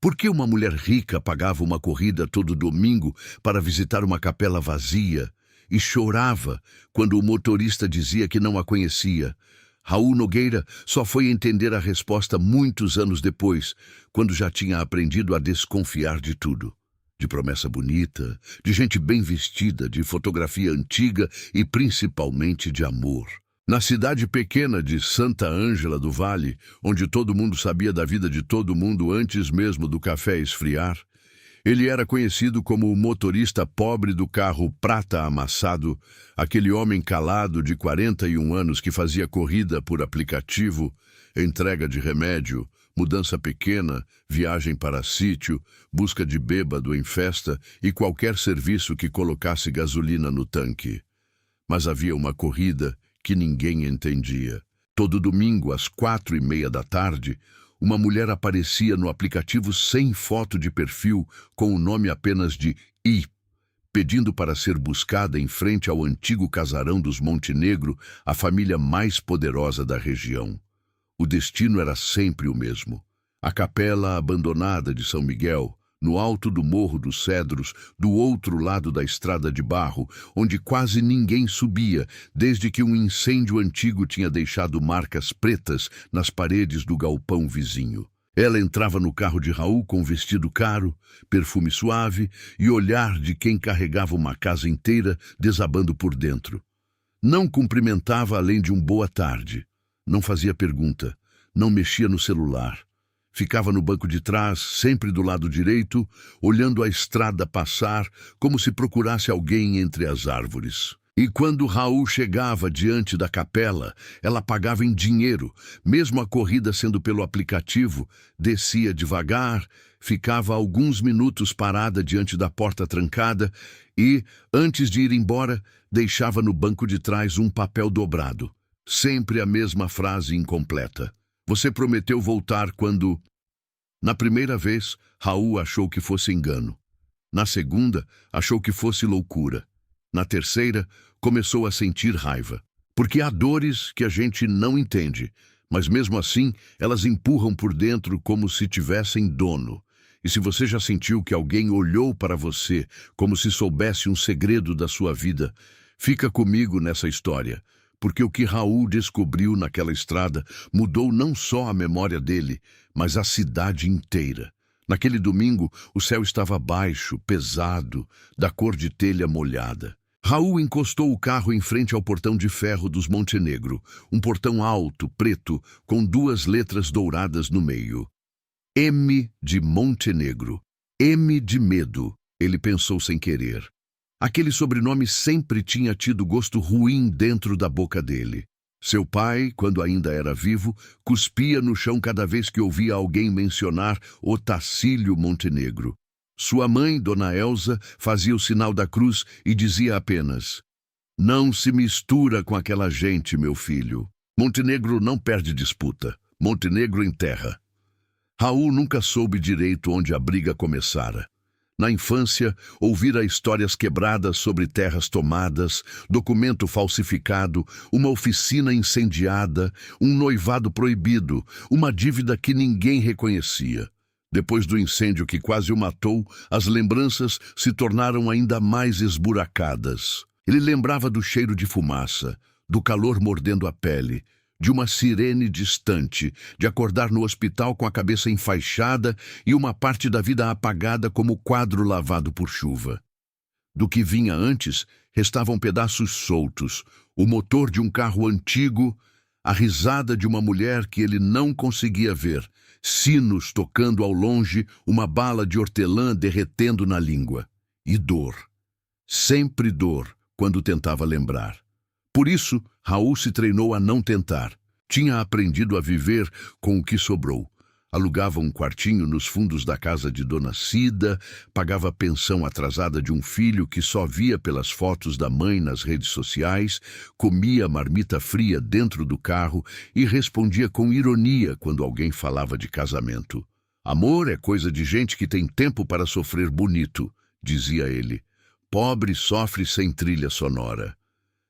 Por que uma mulher rica pagava uma corrida todo domingo para visitar uma capela vazia e chorava quando o motorista dizia que não a conhecia? Raul Nogueira só foi entender a resposta muitos anos depois, quando já tinha aprendido a desconfiar de tudo. De promessa bonita, de gente bem vestida, de fotografia antiga e principalmente de amor. Na cidade pequena de Santa Ângela do Vale, onde todo mundo sabia da vida de todo mundo antes mesmo do café esfriar, ele era conhecido como o motorista pobre do carro prata amassado, aquele homem calado de 41 anos que fazia corrida por aplicativo, entrega de remédio, mudança pequena, viagem para sítio, busca de bêbado em festa e qualquer serviço que colocasse gasolina no tanque. Mas havia uma corrida que ninguém entendia. Todo domingo, às 4:30 da tarde, uma mulher aparecia no aplicativo sem foto de perfil, com o nome apenas de I, pedindo para ser buscada em frente ao antigo casarão dos Montenegro, a família mais poderosa da região. O destino era sempre o mesmo. A capela abandonada de São Miguel, no alto do Morro dos Cedros, do outro lado da estrada de barro, onde quase ninguém subia, desde que um incêndio antigo tinha deixado marcas pretas nas paredes do galpão vizinho. Ela entrava no carro de Raul com vestido caro, perfume suave e olhar de quem carregava uma casa inteira desabando por dentro. Não cumprimentava além de um boa tarde. Não fazia pergunta. Não mexia no celular. Ficava no banco de trás, sempre do lado direito, olhando a estrada passar, como se procurasse alguém entre as árvores. E quando Raul chegava diante da capela, ela pagava em dinheiro, mesmo a corrida sendo pelo aplicativo, descia devagar, ficava alguns minutos parada diante da porta trancada e, antes de ir embora, deixava no banco de trás um papel dobrado. Sempre a mesma frase incompleta. Você prometeu voltar quando... Na primeira vez, Raul achou que fosse engano. Na segunda, achou que fosse loucura. Na terceira, começou a sentir raiva. Porque há dores que a gente não entende, mas mesmo assim, elas empurram por dentro como se tivessem dono. E se você já sentiu que alguém olhou para você como se soubesse um segredo da sua vida, fica comigo nessa história. Porque o que Raul descobriu naquela estrada mudou não só a memória dele, mas a cidade inteira. Naquele domingo, o céu estava baixo, pesado, da cor de telha molhada. Raul encostou o carro em frente ao portão de ferro dos Montenegro, um portão alto, preto, com 2 letras douradas no meio. M de Montenegro. M de medo, ele pensou sem querer. Aquele sobrenome sempre tinha tido gosto ruim dentro da boca dele. Seu pai, quando ainda era vivo, cuspia no chão cada vez que ouvia alguém mencionar Otacílio Montenegro. Sua mãe, Dona Elza, fazia o sinal da cruz e dizia apenas: "Não se mistura com aquela gente, meu filho. Montenegro não perde disputa. Montenegro enterra." Raul nunca soube direito onde a briga começara. Na infância, ouvira histórias quebradas sobre terras tomadas, documento falsificado, uma oficina incendiada, um noivado proibido, uma dívida que ninguém reconhecia. Depois do incêndio que quase o matou, as lembranças se tornaram ainda mais esburacadas. Ele lembrava do cheiro de fumaça, do calor mordendo a pele, de uma sirene distante, de acordar no hospital com a cabeça enfaixada e uma parte da vida apagada como quadro lavado por chuva. Do que vinha antes, restavam pedaços soltos, o motor de um carro antigo, a risada de uma mulher que ele não conseguia ver, sinos tocando ao longe, uma bala de hortelã derretendo na língua. E dor. Sempre dor, quando tentava lembrar. Por isso, Raul se treinou a não tentar. Tinha aprendido a viver com o que sobrou. Alugava um quartinho nos fundos da casa de Dona Cida, pagava a pensão atrasada de um filho que só via pelas fotos da mãe nas redes sociais, comia marmita fria dentro do carro e respondia com ironia quando alguém falava de casamento. "Amor é coisa de gente que tem tempo para sofrer bonito", dizia ele. "Pobre sofre sem trilha sonora."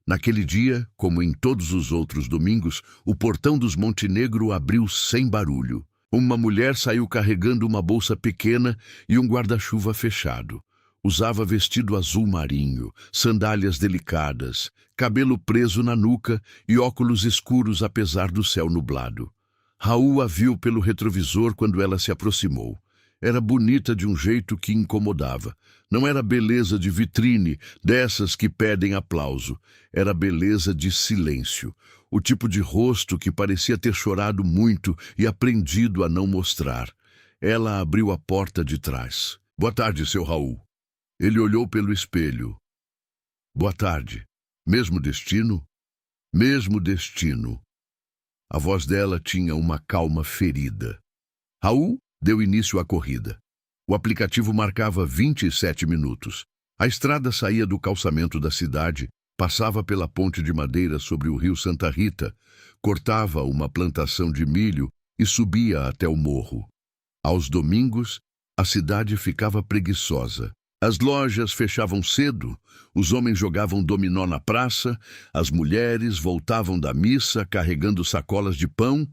Naquele dia, como em todos os outros domingos, o portão dos Montenegro abriu sem barulho. Uma mulher saiu carregando uma bolsa pequena e um guarda-chuva fechado. Usava vestido azul marinho, sandálias delicadas, cabelo preso na nuca e óculos escuros apesar do céu nublado. Raul a viu pelo retrovisor quando ela se aproximou. Era bonita de um jeito que incomodava. Não era beleza de vitrine, dessas que pedem aplauso. Era beleza de silêncio. O tipo de rosto que parecia ter chorado muito e aprendido a não mostrar. Ela abriu a porta de trás. "Boa tarde, seu Raul." Ele olhou pelo espelho. "Boa tarde. Mesmo destino?" "Mesmo destino." A voz dela tinha uma calma ferida. Raul deu início à corrida. O aplicativo marcava 27 minutos. A estrada saía do calçamento da cidade, passava pela ponte de madeira sobre o rio Santa Rita, cortava uma plantação de milho e subia até o morro. Aos domingos, a cidade ficava preguiçosa. As lojas fechavam cedo, os homens jogavam dominó na praça, as mulheres voltavam da missa carregando sacolas de pão,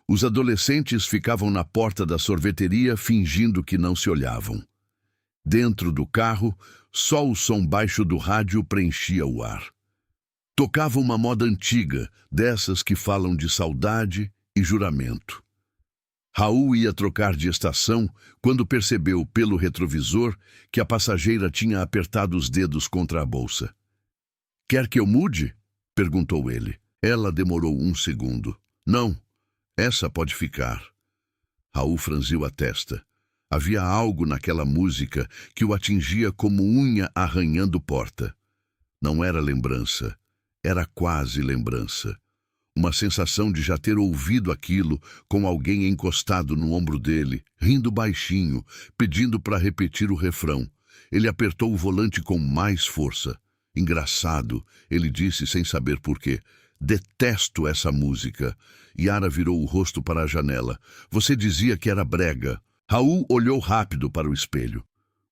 os adolescentes ficavam na porta da sorveteria fingindo que não se olhavam. Dentro do carro, só o som baixo do rádio preenchia o ar. Tocava uma moda antiga, dessas que falam de saudade e juramento. Raul ia trocar de estação quando percebeu pelo retrovisor que a passageira tinha apertado os dedos contra a bolsa. "Quer que eu mude?" perguntou ele. Ela demorou um segundo. "Não, essa pode ficar." Raul franziu a testa. Havia algo naquela música que o atingia como unha arranhando porta. Não era lembrança, era quase lembrança. Uma sensação de já ter ouvido aquilo com alguém encostado no ombro dele, rindo baixinho, pedindo para repetir o refrão. Ele apertou o volante com mais força. "Engraçado", ele disse sem saber por quê. "Detesto essa música." Yara virou o rosto para a janela. "Você dizia que era brega." Raul olhou rápido para o espelho.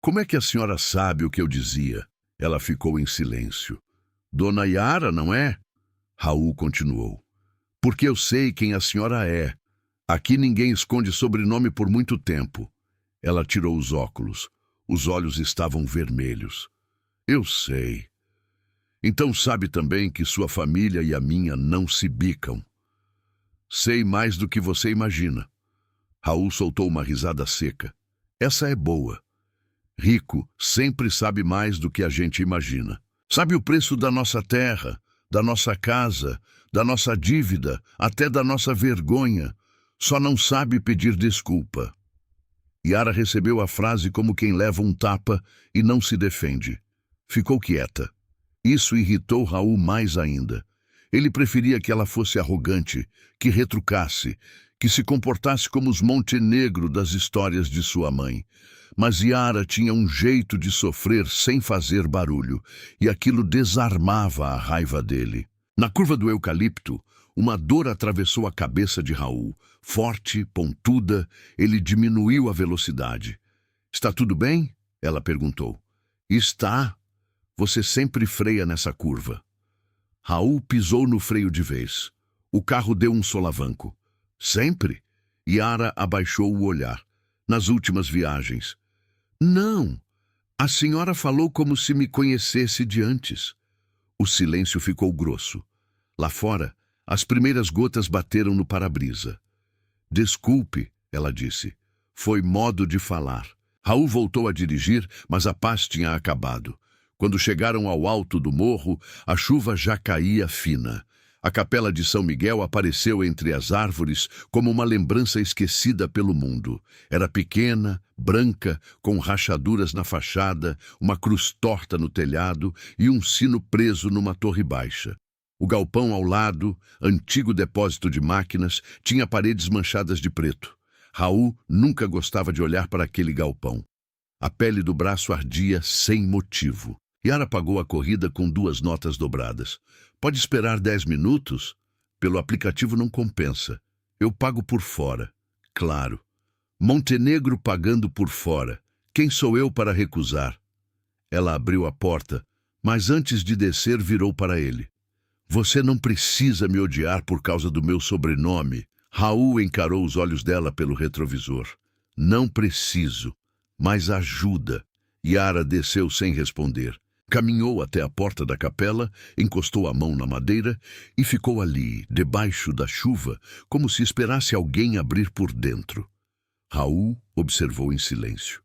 "Como é que a senhora sabe o que eu dizia?" Ela ficou em silêncio. "Dona Yara, não é?" Raul continuou. "Porque eu sei quem a senhora é. Aqui ninguém esconde sobrenome por muito tempo." Ela tirou os óculos. Os olhos estavam vermelhos. "Eu sei. Então sabe também que sua família e a minha não se bicam." "Sei mais do que você imagina." Raul soltou uma risada seca. "Essa é boa. Rico sempre sabe mais do que a gente imagina. Sabe o preço da nossa terra, da nossa casa, da nossa dívida, até da nossa vergonha. Só não sabe pedir desculpa." Yara recebeu a frase como quem leva um tapa e não se defende. Ficou quieta. Isso irritou Raul mais ainda. Ele preferia que ela fosse arrogante, que retrucasse, que se comportasse como os Montenegro das histórias de sua mãe. Mas Yara tinha um jeito de sofrer sem fazer barulho, e aquilo desarmava a raiva dele. Na curva do eucalipto, uma dor atravessou a cabeça de Raul. Forte, pontuda, ele diminuiu a velocidade. "Está tudo bem?" ela perguntou. "Está. Você sempre freia nessa curva." Raul pisou no freio de vez. O carro deu um solavanco. "Sempre?" Yara abaixou o olhar. "Nas últimas viagens." "Não. A senhora falou como se me conhecesse de antes." O silêncio ficou grosso. Lá fora, as primeiras gotas bateram no para-brisa. "Desculpe", ela disse. Foi modo de falar. Raul voltou a dirigir, mas a paz tinha acabado. Quando chegaram ao alto do morro, a chuva já caía fina. A capela de São Miguel apareceu entre as árvores como uma lembrança esquecida pelo mundo. Era pequena, branca, com rachaduras na fachada, uma cruz torta no telhado e um sino preso numa torre baixa. O galpão ao lado, antigo depósito de máquinas, tinha paredes manchadas de preto. Raul nunca gostava de olhar para aquele galpão. A pele do braço ardia sem motivo. Yara pagou a corrida com 2 notas dobradas. "Pode esperar 10 minutos? Pelo aplicativo não compensa. Eu pago por fora." "Claro. Montenegro pagando por fora. Quem sou eu para recusar?" Ela abriu a porta, mas antes de descer virou para ele. "Você não precisa me odiar por causa do meu sobrenome." Raul encarou os olhos dela pelo retrovisor. Não preciso, mas ajuda. Yara desceu sem responder. Caminhou até a porta da capela, encostou a mão na madeira e ficou ali, debaixo da chuva, como se esperasse alguém abrir por dentro. Raul observou em silêncio.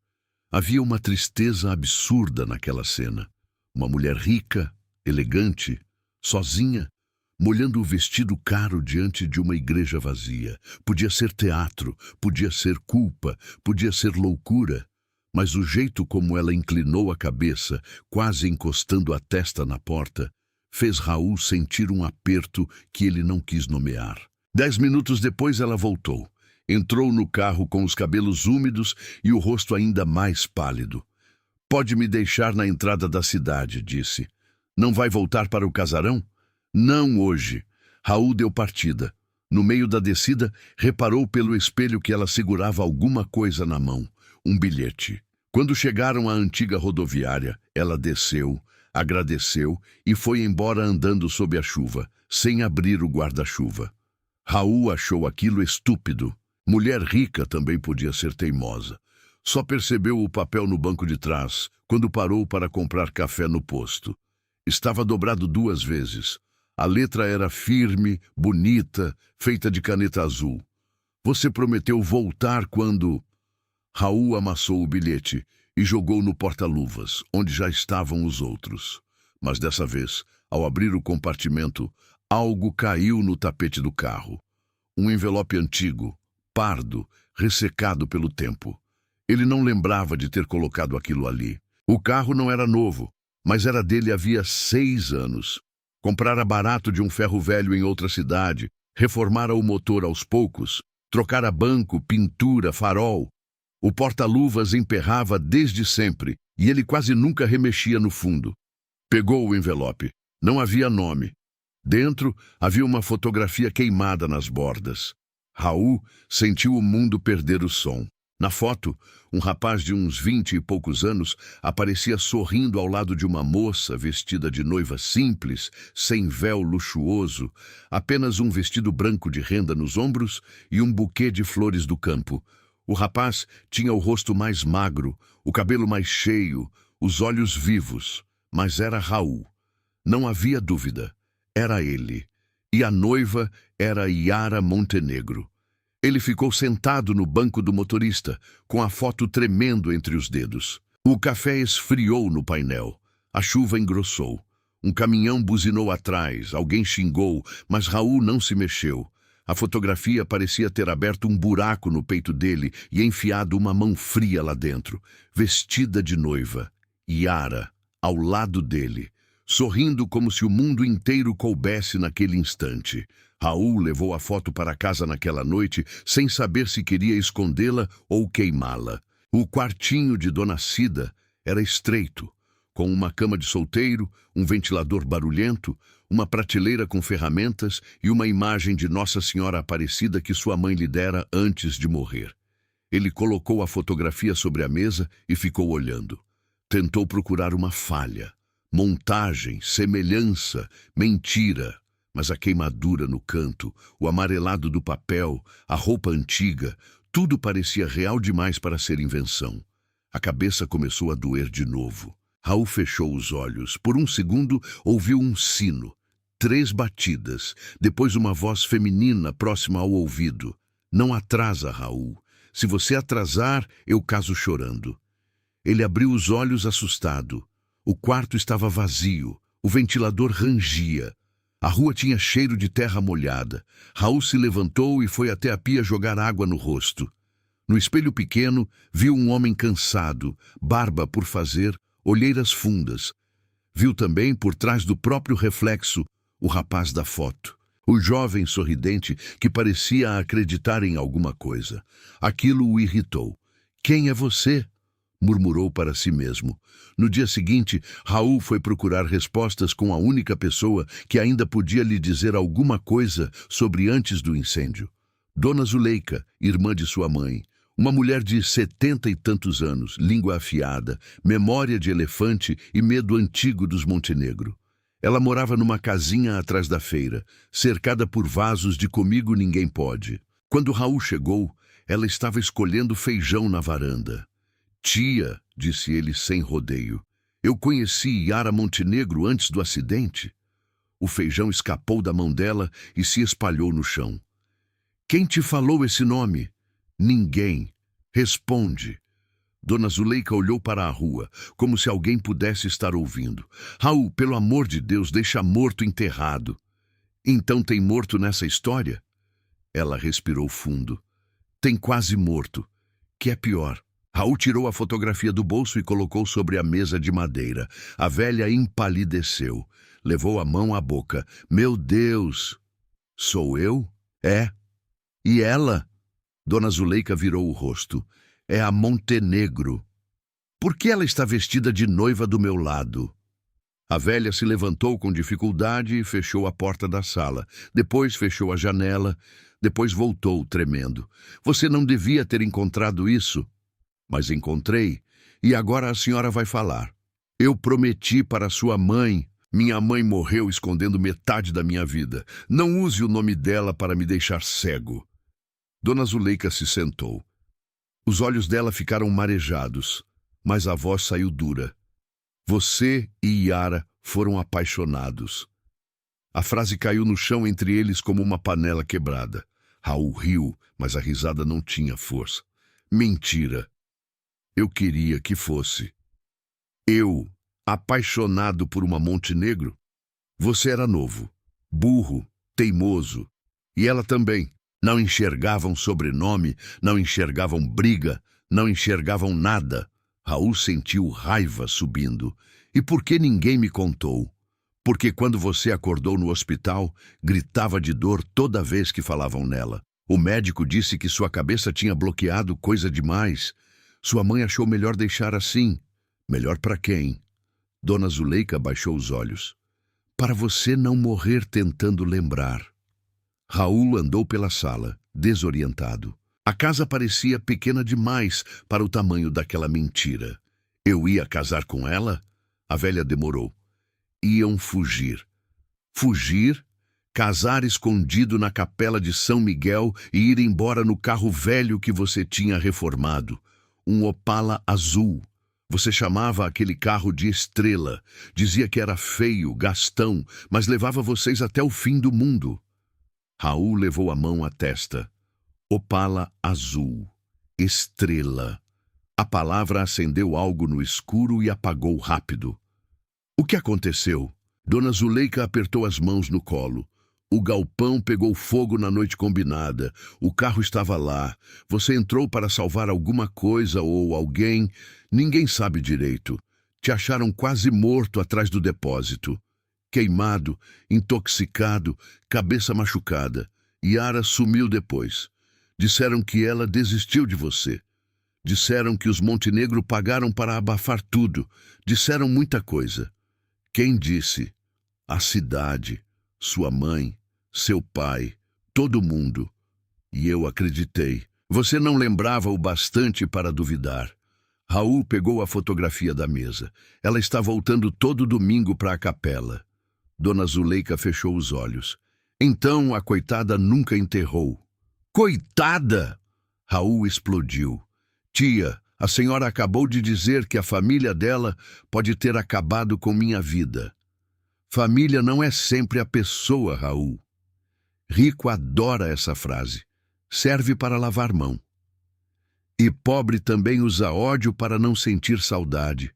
Havia uma tristeza absurda naquela cena. Uma mulher rica, elegante, sozinha, molhando o vestido caro diante de uma igreja vazia. Podia ser teatro, podia ser culpa, podia ser loucura. Mas o jeito como ela inclinou a cabeça, quase encostando a testa na porta, fez Raul sentir um aperto que ele não quis nomear. 10 minutos depois ela voltou. Entrou no carro com os cabelos úmidos e o rosto ainda mais pálido. "Pode me deixar na entrada da cidade", disse. "Não vai voltar para o casarão?" "Não hoje." Raul deu partida. No meio da descida, reparou pelo espelho que ela segurava alguma coisa na mão. Um bilhete. Quando chegaram à antiga rodoviária, ela desceu, agradeceu e foi embora andando sob a chuva, sem abrir o guarda-chuva. Raul achou aquilo estúpido. Mulher rica também podia ser teimosa. Só percebeu o papel no banco de trás, quando parou para comprar café no posto. Estava dobrado 2 vezes. A letra era firme, bonita, feita de caneta azul. "Você prometeu voltar quando..." Raul amassou o bilhete e jogou no porta-luvas, onde já estavam os outros. Mas dessa vez, ao abrir o compartimento, algo caiu no tapete do carro. Um envelope antigo, pardo, ressecado pelo tempo. Ele não lembrava de ter colocado aquilo ali. O carro não era novo, mas era dele havia 6 anos. Comprara barato de um ferro velho em outra cidade, reformara o motor aos poucos, trocara banco, pintura, farol. O porta-luvas emperrava desde sempre e ele quase nunca remexia no fundo. Pegou o envelope. Não havia nome. Dentro havia uma fotografia queimada nas bordas. Raul sentiu o mundo perder o som. Na foto, um rapaz de uns 20 e poucos anos aparecia sorrindo ao lado de uma moça vestida de noiva simples, sem véu luxuoso, apenas um vestido branco de renda nos ombros e um buquê de flores do campo. O rapaz tinha o rosto mais magro, o cabelo mais cheio, os olhos vivos, mas era Raul. Não havia dúvida. Era ele. E a noiva era Yara Montenegro. Ele ficou sentado no banco do motorista, com a foto tremendo entre os dedos. O café esfriou no painel. A chuva engrossou. Um caminhão buzinou atrás, alguém xingou, mas Raul não se mexeu. A fotografia parecia ter aberto um buraco no peito dele e enfiado uma mão fria lá dentro, vestida de noiva. Yara, ao lado dele, sorrindo como se o mundo inteiro coubesse naquele instante. Raul levou a foto para casa naquela noite sem saber se queria escondê-la ou queimá-la. O quartinho de Dona Cida era estreito, com uma cama de solteiro, um ventilador barulhento, uma prateleira com ferramentas e uma imagem de Nossa Senhora Aparecida que sua mãe lhe dera antes de morrer. Ele colocou a fotografia sobre a mesa e ficou olhando. Tentou procurar uma falha, montagem, semelhança, mentira. Mas a queimadura no canto, o amarelado do papel, a roupa antiga, tudo parecia real demais para ser invenção. A cabeça começou a doer de novo. Raul fechou os olhos. Por um segundo, ouviu um sino. 3 batidas. Depois uma voz feminina próxima ao ouvido. "Não atrasa, Raul. Se você atrasar, eu caso chorando." Ele abriu os olhos assustado. O quarto estava vazio. O ventilador rangia. A rua tinha cheiro de terra molhada. Raul se levantou e foi até a pia jogar água no rosto. No espelho pequeno, viu um homem cansado, barba por fazer, olheiras fundas. Viu também, por trás do próprio reflexo, o rapaz da foto. O jovem sorridente que parecia acreditar em alguma coisa. Aquilo o irritou. "Quem é você?" murmurou para si mesmo. No dia seguinte, Raul foi procurar respostas com a única pessoa que ainda podia lhe dizer alguma coisa sobre antes do incêndio. Dona Zuleika, irmã de sua mãe. Uma mulher de 70 e tantos anos, língua afiada, memória de elefante e medo antigo dos Montenegro. Ela morava numa casinha atrás da feira, cercada por vasos de "Comigo Ninguém Pode". Quando Raul chegou, ela estava escolhendo feijão na varanda. Tia, disse ele sem rodeio, eu conheci Yara Montenegro antes do acidente. O feijão escapou da mão dela e se espalhou no chão. Quem te falou esse nome? Ninguém. Responde. Dona Zuleika olhou para a rua, como se alguém pudesse estar ouvindo. Raul, pelo amor de Deus, deixa morto enterrado. Então tem morto nessa história? Ela respirou fundo. Tem quase morto. Que é pior. Raul tirou a fotografia do bolso e colocou sobre a mesa de madeira. A velha empalideceu. Levou a mão à boca. Meu Deus! Sou eu? É. E ela? Dona Zuleika virou o rosto. É a Montenegro. Por que ela está vestida de noiva do meu lado? A velha se levantou com dificuldade e fechou a porta da sala. Depois fechou a janela. Depois voltou, tremendo. Você não devia ter encontrado isso. Mas encontrei, e agora a senhora vai falar. Eu prometi para sua mãe. Minha mãe morreu escondendo metade da minha vida. Não use o nome dela para me deixar cego. Dona Zuleika se sentou. Os olhos dela ficaram marejados, mas a voz saiu dura. Você e Yara foram apaixonados. A frase caiu no chão entre eles como uma panela quebrada. Raul riu, mas a risada não tinha força. Mentira. Eu queria que fosse. Eu, apaixonado por uma Montenegro? Você era novo, burro, teimoso. E ela também. Não enxergavam sobrenome, não enxergavam briga, não enxergavam nada. Raul sentiu raiva subindo. E por que ninguém me contou? Porque quando você acordou no hospital, gritava de dor toda vez que falavam nela. O médico disse que sua cabeça tinha bloqueado coisa demais. Sua mãe achou melhor deixar assim. Melhor para quem? Dona Zuleika baixou os olhos. Para você não morrer tentando lembrar. Raul andou pela sala, desorientado. A casa parecia pequena demais para o tamanho daquela mentira. Eu ia casar com ela? A velha demorou. Iam fugir. Fugir? Casar escondido na capela de São Miguel e ir embora no carro velho que você tinha reformado. Um Opala azul. Você chamava aquele carro de Estrela. Dizia que era feio, gastão, mas levava vocês até o fim do mundo. Raul levou a mão à testa. Opala azul. Estrela. A palavra acendeu algo no escuro e apagou rápido. O que aconteceu? Dona Zuleika apertou as mãos no colo. O galpão pegou fogo na noite combinada. O carro estava lá. Você entrou para salvar alguma coisa ou alguém. Ninguém sabe direito. Te acharam quase morto atrás do depósito. Queimado, intoxicado, cabeça machucada. Yara sumiu depois. Disseram que ela desistiu de você. Disseram que os Montenegro pagaram para abafar tudo. Disseram muita coisa. Quem disse? A cidade, sua mãe, seu pai, todo mundo. E eu acreditei. Você não lembrava o bastante para duvidar. Raul pegou a fotografia da mesa. Ela está voltando todo domingo para a capela. Dona Zuleika fechou os olhos. Então a coitada nunca enterrou. Coitada! Raul explodiu. Tia, a senhora acabou de dizer que a família dela pode ter acabado com minha vida. Família não é sempre a pessoa, Raul. Rico adora essa frase. Serve para lavar mão. E pobre também usa ódio para não sentir saudade.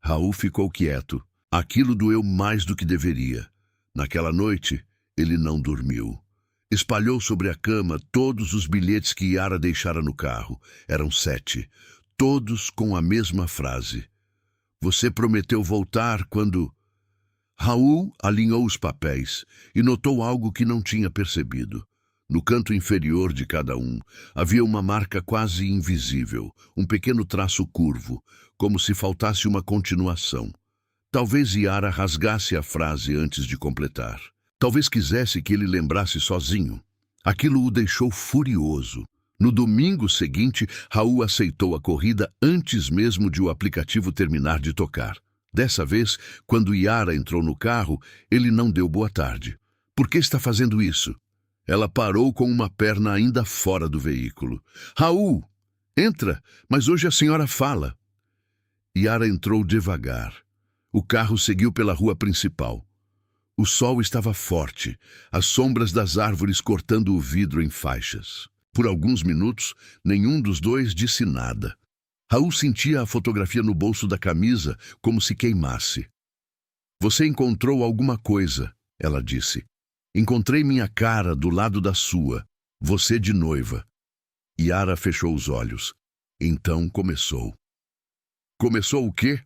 Raul ficou quieto. Aquilo doeu mais do que deveria. Naquela noite, ele não dormiu. Espalhou sobre a cama todos os bilhetes que Yara deixara no carro. Eram 7, todos com a mesma frase. Você prometeu voltar quando... Raul alinhou os papéis e notou algo que não tinha percebido. No canto inferior de cada um, havia uma marca quase invisível, um pequeno traço curvo, como se faltasse uma continuação. Talvez Yara rasgasse a frase antes de completar. Talvez quisesse que ele lembrasse sozinho. Aquilo o deixou furioso. No domingo seguinte, Raul aceitou a corrida antes mesmo de o aplicativo terminar de tocar. Dessa vez, quando Yara entrou no carro, ele não deu boa tarde. Por que está fazendo isso? Ela parou com uma perna ainda fora do veículo. Raul, entra, mas hoje a senhora fala. Yara entrou devagar. O carro seguiu pela rua principal. O sol estava forte, as sombras das árvores cortando o vidro em faixas. Por alguns minutos, nenhum dos dois disse nada. Raul sentia a fotografia no bolso da camisa como se queimasse. Você encontrou alguma coisa, ela disse. Encontrei minha cara do lado da sua, você de noiva. Yara fechou os olhos. Então começou. Começou o quê?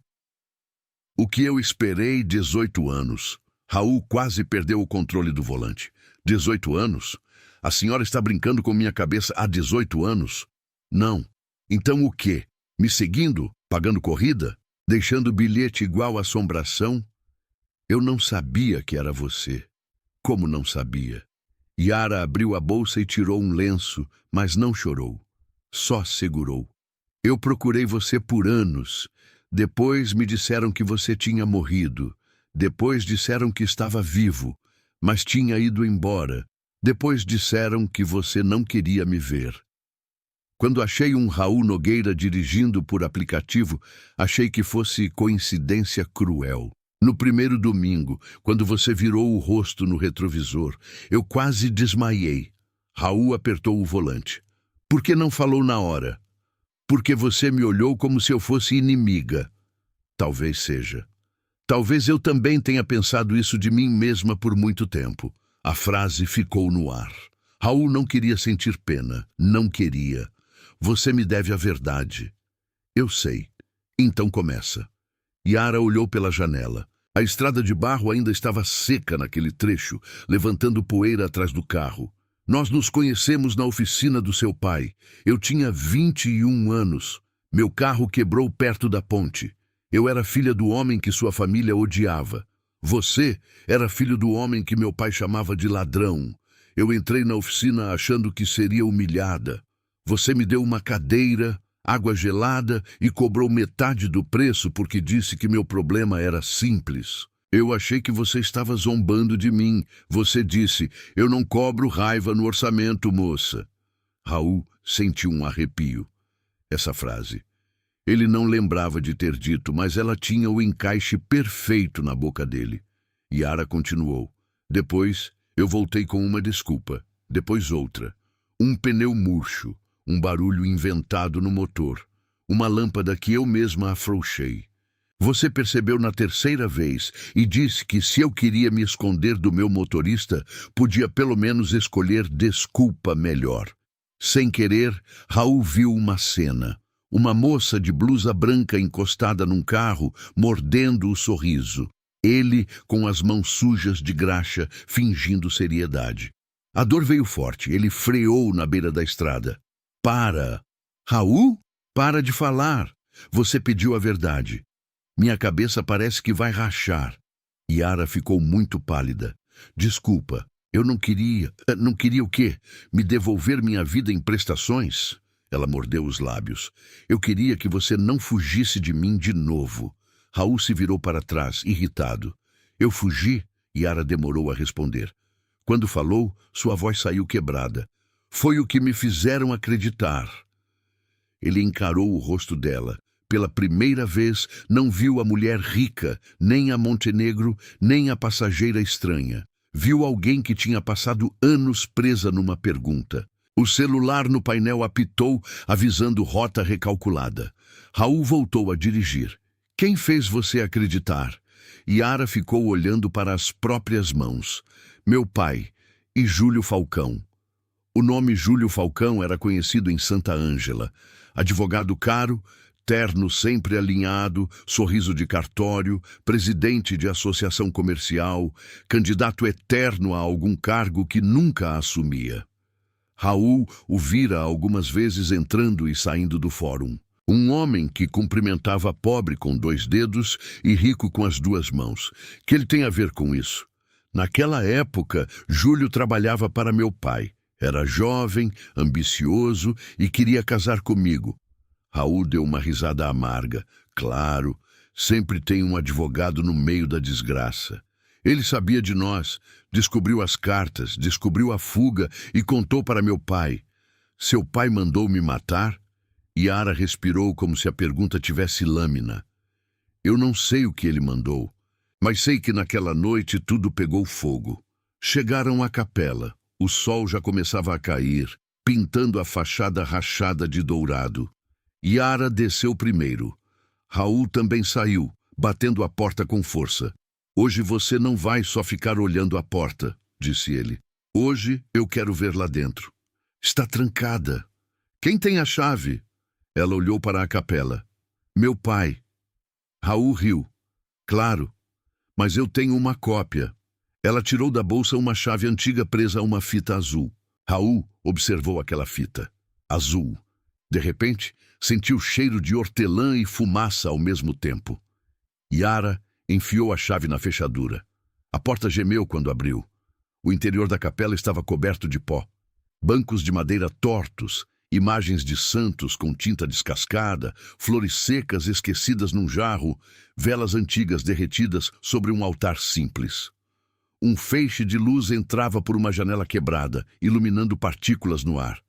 O que eu esperei 18 anos. Raul quase perdeu o controle do volante. 18 anos? A senhora está brincando com minha cabeça há 18 anos? Não. Então o quê? Me seguindo? Pagando corrida? Deixando bilhete igual assombração? Eu não sabia que era você. Como não sabia? Yara abriu a bolsa e tirou um lenço, mas não chorou. Só segurou. Eu procurei você por anos. Depois me disseram que você tinha morrido. Depois disseram que estava vivo, mas tinha ido embora. Depois disseram que você não queria me ver. Quando achei um Raul Nogueira dirigindo por aplicativo, achei que fosse coincidência cruel. No primeiro domingo, quando você virou o rosto no retrovisor, eu quase desmaiei. Raul apertou o volante. Por que não falou na hora? Porque você me olhou como se eu fosse inimiga. Talvez seja. Talvez eu também tenha pensado isso de mim mesma por muito tempo. A frase ficou no ar. Raul não queria sentir pena. Não queria. Você me deve a verdade. Eu sei. Então começa. Yara olhou pela janela. A estrada de barro ainda estava seca naquele trecho, levantando poeira atrás do carro. Nós nos conhecemos na oficina do seu pai. Eu tinha 21 anos. Meu carro quebrou perto da ponte. Eu era filha do homem que sua família odiava. Você era filho do homem que meu pai chamava de ladrão. Eu entrei na oficina achando que seria humilhada. Você me deu uma cadeira, água gelada e cobrou metade do preço porque disse que meu problema era simples. Eu achei que você estava zombando de mim. Você disse, eu não cobro raiva no orçamento, moça. Raul sentiu um arrepio. Essa frase. Ele não lembrava de ter dito, mas ela tinha o encaixe perfeito na boca dele. Yara continuou. Depois, eu voltei com uma desculpa. Depois outra. Um pneu murcho. Um barulho inventado no motor. Uma lâmpada que eu mesma afrouxei. Você percebeu na terceira vez e disse que se eu queria me esconder do meu motorista, podia pelo menos escolher desculpa melhor. Sem querer, Raul viu uma cena. Uma moça de blusa branca encostada num carro, mordendo o sorriso. Ele com as mãos sujas de graxa, fingindo seriedade. A dor veio forte, ele freou na beira da estrada. Para! Raul? Para de falar! Você pediu a verdade. Minha cabeça parece que vai rachar. Yara ficou muito pálida. Desculpa, eu não queria... Não queria o quê? Me devolver minha vida em prestações? Ela mordeu os lábios. Eu queria que você não fugisse de mim de novo. Raul se virou para trás, irritado. Eu fugi? Yara demorou a responder. Quando falou, sua voz saiu quebrada. Foi o que me fizeram acreditar. Ele encarou o rosto dela. Pela primeira vez, não viu a mulher rica, nem a Montenegro, nem a passageira estranha. Viu alguém que tinha passado anos presa numa pergunta. O celular no painel apitou, avisando rota recalculada. Raul voltou a dirigir. Quem fez você acreditar? Yara ficou olhando para as próprias mãos. Meu pai e Júlio Falcão. O nome Júlio Falcão era conhecido em Santa Ângela. Advogado caro, terno sempre alinhado, sorriso de cartório, presidente de associação comercial, candidato eterno a algum cargo que nunca assumia. Raul o vira algumas vezes entrando e saindo do fórum. Um homem que cumprimentava pobre com 2 dedos e rico com as 2 mãos. Que ele tem a ver com isso? Naquela época, Júlio trabalhava para meu pai. Era jovem, ambicioso e queria casar comigo. Raul deu uma risada amarga. Claro, sempre tem um advogado no meio da desgraça. Ele sabia de nós, descobriu as cartas, descobriu a fuga e contou para meu pai. Seu pai mandou me matar? Yara respirou como se a pergunta tivesse lâmina. Eu não sei o que ele mandou, mas sei que naquela noite tudo pegou fogo. Chegaram à capela. O sol já começava a cair, pintando a fachada rachada de dourado. Yara desceu primeiro. Raul também saiu, batendo a porta com força. Hoje você não vai só ficar olhando a porta, disse ele. Hoje eu quero ver lá dentro. Está trancada. Quem tem a chave? Ela olhou para a capela. Meu pai. Raul riu. Claro, mas eu tenho uma cópia. Ela tirou da bolsa uma chave antiga presa a uma fita azul. Raul observou aquela fita. Azul. De repente, sentiu cheiro de hortelã e fumaça ao mesmo tempo. Yara enfiou a chave na fechadura. A porta gemeu quando abriu. O interior da capela estava coberto de pó. Bancos de madeira tortos, imagens de santos com tinta descascada, flores secas esquecidas num jarro, velas antigas derretidas sobre um altar simples. Um feixe de luz entrava por uma janela quebrada, iluminando partículas no ar.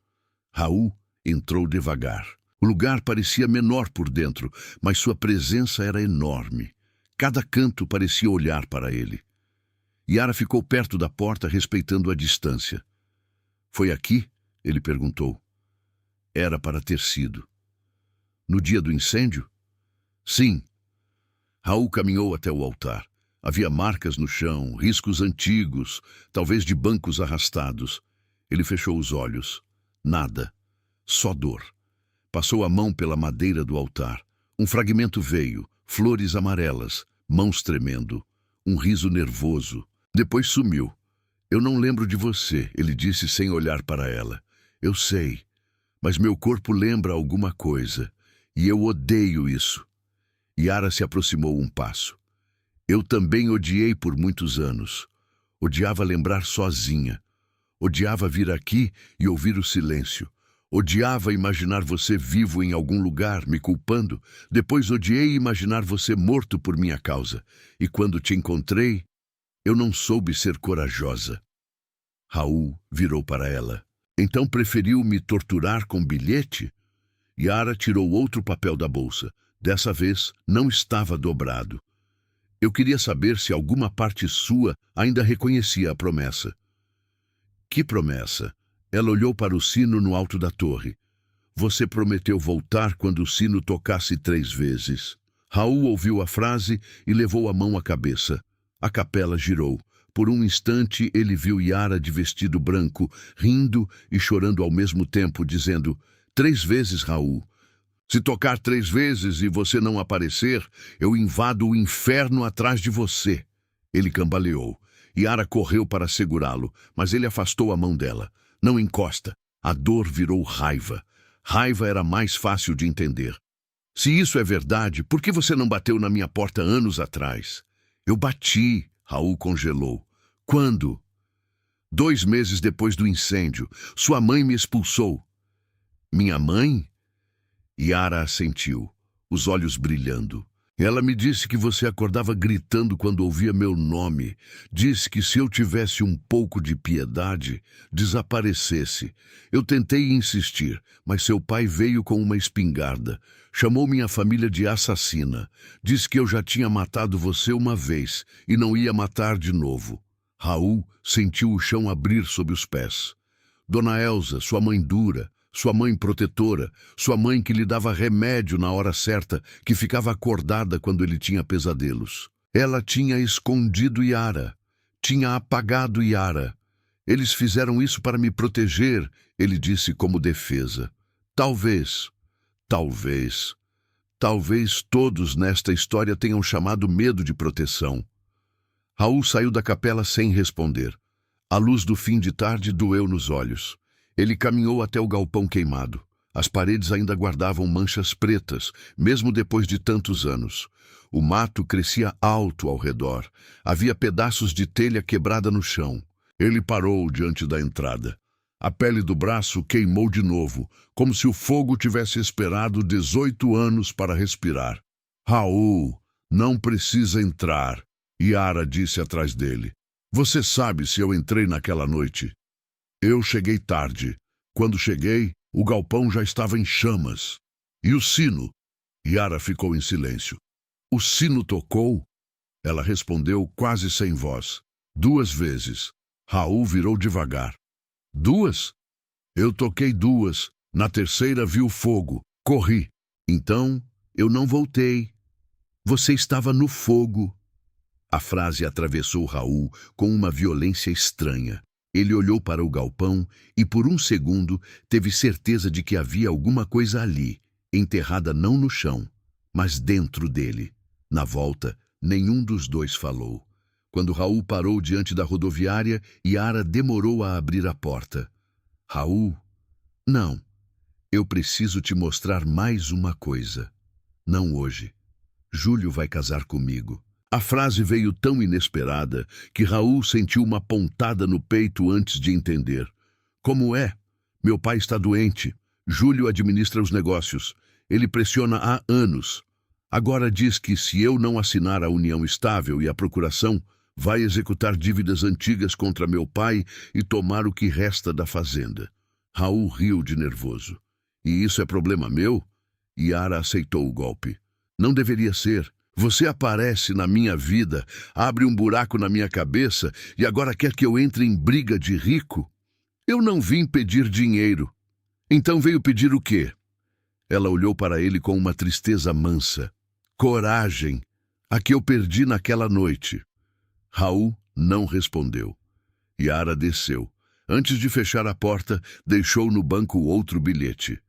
Raul entrou devagar. O lugar parecia menor por dentro, mas sua presença era enorme. Cada canto parecia olhar para ele. Yara ficou perto da porta, respeitando a distância. Foi aqui? Ele perguntou. Era para ter sido. No dia do incêndio? Sim. Raul caminhou até o altar. Havia marcas no chão, riscos antigos, talvez de bancos arrastados. Ele fechou os olhos. Nada. Só dor. Passou a mão pela madeira do altar. Um fragmento veio, flores amarelas, mãos tremendo, um riso nervoso. Depois sumiu. Eu não lembro de você, ele disse sem olhar para ela. Eu sei, mas meu corpo lembra alguma coisa, e eu odeio isso. Yara se aproximou um passo. Eu também odiei por muitos anos. Odiava lembrar sozinha. Odiava vir aqui e ouvir o silêncio. Odiava imaginar você vivo em algum lugar, me culpando. Depois odiei imaginar você morto por minha causa. E quando te encontrei, eu não soube ser corajosa. Raul virou para ela. Então preferiu me torturar com bilhete? Yara tirou outro papel da bolsa. Dessa vez, não estava dobrado. Eu queria saber se alguma parte sua ainda reconhecia a promessa. Que promessa? Ela olhou para o sino no alto da torre. Você prometeu voltar quando o sino tocasse 3 vezes. Raul ouviu a frase e levou a mão à cabeça. A capela girou. Por um instante ele viu Yara de vestido branco, rindo e chorando ao mesmo tempo, dizendo: 3 vezes, Raul. Se tocar 3 vezes e você não aparecer, eu invado o inferno atrás de você. Ele cambaleou. Yara correu para segurá-lo, mas ele afastou a mão dela. Não encosta. A dor virou raiva. Raiva era mais fácil de entender. Se isso é verdade, por que você não bateu na minha porta anos atrás? Eu bati, Raul congelou. Quando? 2 meses depois do incêndio. Sua mãe me expulsou. Minha mãe? Yara assentiu, os olhos brilhando. Ela me disse que você acordava gritando quando ouvia meu nome. Disse que se eu tivesse um pouco de piedade, desaparecesse. Eu tentei insistir, mas seu pai veio com uma espingarda. Chamou minha família de assassina. Disse que eu já tinha matado você uma vez e não ia matar de novo. Raul sentiu o chão abrir sob os pés. Dona Elsa, sua mãe dura, sua mãe protetora, sua mãe que lhe dava remédio na hora certa, que ficava acordada quando ele tinha pesadelos. Ela tinha escondido Yara, tinha apagado Yara. Eles fizeram isso para me proteger, ele disse como defesa. Talvez todos nesta história tenham chamado medo de proteção. Raul saiu da capela sem responder. A luz do fim de tarde doeu nos olhos. Ele caminhou até o galpão queimado. As paredes ainda guardavam manchas pretas, mesmo depois de tantos anos. O mato crescia alto ao redor. Havia pedaços de telha quebrada no chão. Ele parou diante da entrada. A pele do braço queimou de novo, como se o fogo tivesse esperado 18 anos para respirar. Raul, não precisa entrar. Yara disse atrás dele. Você sabe se eu entrei naquela noite? Eu cheguei tarde. Quando cheguei, o galpão já estava em chamas. E o sino? Yara ficou em silêncio. O sino tocou? Ela respondeu quase sem voz. 2 vezes. Raul virou devagar. 2? Eu toquei 2. Na terceira vi o fogo. Corri. Então, eu não voltei. Você estava no fogo. A frase atravessou Raul com uma violência estranha. Ele olhou para o galpão e, por um segundo, teve certeza de que havia alguma coisa ali, enterrada não no chão, mas dentro dele. Na volta, nenhum dos dois falou. Quando Raul parou diante da rodoviária, Yara demorou a abrir a porta. Raul, não. Eu preciso te mostrar mais uma coisa. Não hoje. Júlio vai casar comigo. A frase veio tão inesperada que Raul sentiu uma pontada no peito antes de entender. Como é? Meu pai está doente. Júlio administra os negócios. Ele pressiona há anos. Agora diz que se eu não assinar a união estável e a procuração, vai executar dívidas antigas contra meu pai e tomar o que resta da fazenda. Raul riu de nervoso. E isso é problema meu? Yara aceitou o golpe. Não deveria ser. Você aparece na minha vida, abre um buraco na minha cabeça e agora quer que eu entre em briga de rico? Eu não vim pedir dinheiro. Então veio pedir o quê? Ela olhou para ele com uma tristeza mansa. Coragem, a que eu perdi naquela noite. Raul não respondeu. Yara desceu. Antes de fechar a porta, deixou no banco outro bilhete.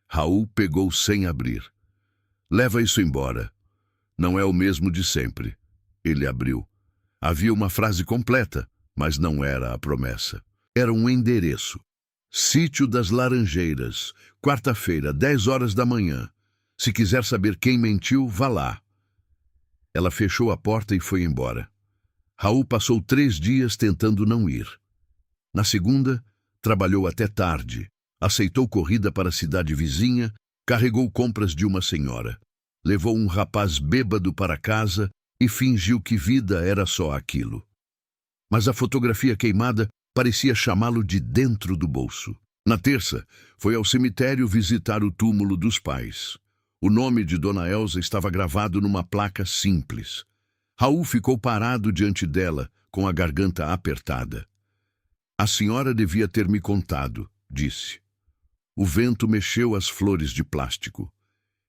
Raul pegou sem abrir. Leva isso embora. Não é o mesmo de sempre. Ele abriu. Havia uma frase completa, mas não era a promessa. Era um endereço. Sítio das Laranjeiras, quarta-feira, 10 horas da manhã. Se quiser saber quem mentiu, vá lá. Ela fechou a porta e foi embora. Raul passou 3 dias tentando não ir. Na segunda, trabalhou até tarde. Aceitou corrida para a cidade vizinha, carregou compras de uma senhora. Levou um rapaz bêbado para casa e fingiu que vida era só aquilo. Mas a fotografia queimada parecia chamá-lo de dentro do bolso. Na terça, foi ao cemitério visitar o túmulo dos pais. O nome de Dona Elsa estava gravado numa placa simples. Raul ficou parado diante dela, com a garganta apertada. A senhora devia ter me contado, disse. O vento mexeu as flores de plástico.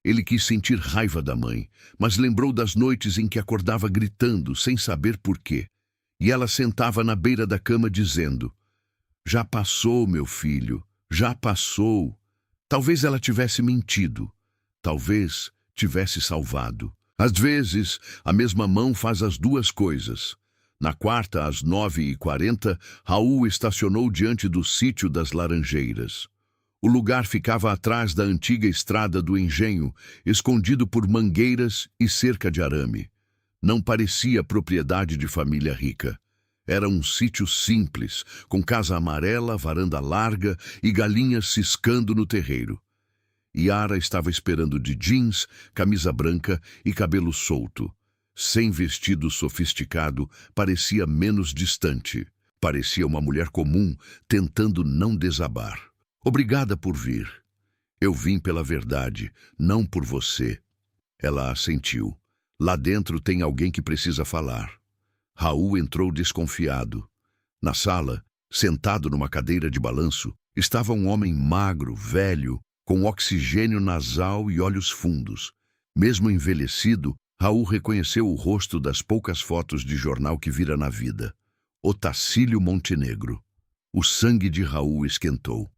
Ele quis sentir raiva da mãe, mas lembrou das noites em que acordava gritando, sem saber por quê. E ela sentava na beira da cama dizendo, já passou, meu filho, já passou. Talvez ela tivesse mentido. Talvez tivesse salvado. Às vezes, a mesma mão faz as duas coisas. Na quarta, às 9h40, Raul estacionou diante do sítio das Laranjeiras. O lugar ficava atrás da antiga estrada do engenho, escondido por mangueiras e cerca de arame. Não parecia propriedade de família rica. Era um sítio simples, com casa amarela, varanda larga e galinhas ciscando no terreiro. Yara estava esperando de jeans, camisa branca e cabelo solto. Sem vestido sofisticado, parecia menos distante. Parecia uma mulher comum, tentando não desabar. Obrigada por vir. Eu vim pela verdade, não por você. Ela assentiu. Lá dentro tem alguém que precisa falar. Raul entrou desconfiado. Na sala, sentado numa cadeira de balanço, estava um homem magro, velho, com oxigênio nasal e olhos fundos. Mesmo envelhecido, Raul reconheceu o rosto das poucas fotos de jornal que vira na vida. Otacílio Montenegro. O sangue de Raul esquentou.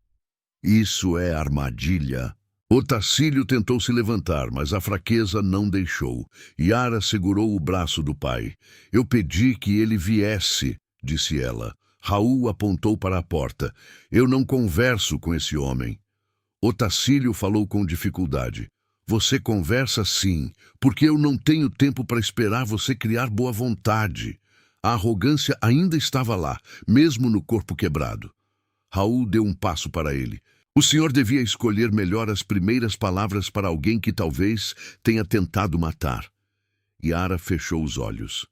Isso é armadilha. Otacílio tentou se levantar, mas a fraqueza não deixou. Yara segurou o braço do pai. Eu pedi que ele viesse, disse ela. Raul apontou para a porta. Eu não converso com esse homem. Otacílio falou com dificuldade. Você conversa sim, porque eu não tenho tempo para esperar você criar boa vontade. A arrogância ainda estava lá, mesmo no corpo quebrado. Raul deu um passo para ele. O senhor devia escolher melhor as primeiras palavras para alguém que talvez tenha tentado matar. Yara fechou os olhos.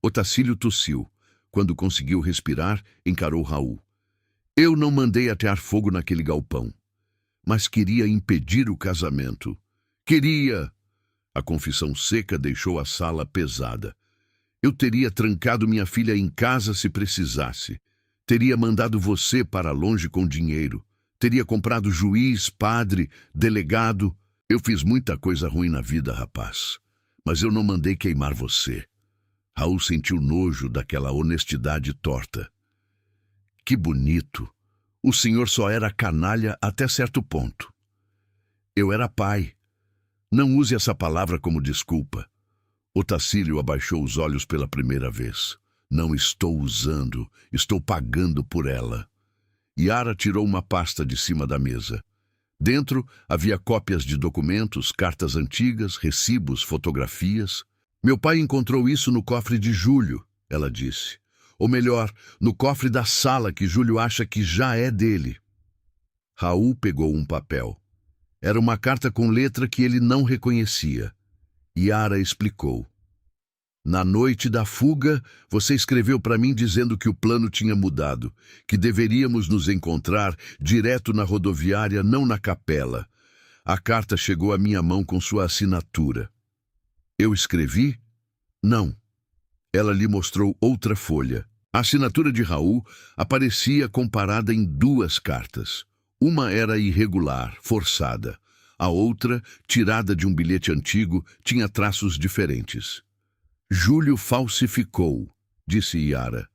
Otacílio tossiu. Quando conseguiu respirar, encarou Raul. Eu não mandei atear fogo naquele galpão, mas queria impedir o casamento. Queria! A confissão seca deixou a sala pesada. Eu teria trancado minha filha em casa se precisasse. Teria mandado você para longe com dinheiro. Teria comprado juiz, padre, delegado. Eu fiz muita coisa ruim na vida, rapaz. Mas eu não mandei queimar você. Raul sentiu nojo daquela honestidade torta. Que bonito. O senhor só era canalha até certo ponto. Eu era pai. Não use essa palavra como desculpa. Otacílio abaixou os olhos pela primeira vez. Não estou usando, estou pagando por ela. Yara tirou uma pasta de cima da mesa. Dentro havia cópias de documentos, cartas antigas, recibos, fotografias. Meu pai encontrou isso no cofre de Júlio, ela disse. Ou melhor, no cofre da sala que Júlio acha que já é dele. Raul pegou um papel. Era uma carta com letra que ele não reconhecia. Yara explicou. Na noite da fuga, você escreveu para mim dizendo que o plano tinha mudado, que deveríamos nos encontrar direto na rodoviária, não na capela. A carta chegou à minha mão com sua assinatura. Eu escrevi? Não. Ela lhe mostrou outra folha. A assinatura de Raul aparecia comparada em duas cartas. Uma era irregular, forçada. A outra, tirada de um bilhete antigo, tinha traços diferentes. Júlio falsificou, disse Yara.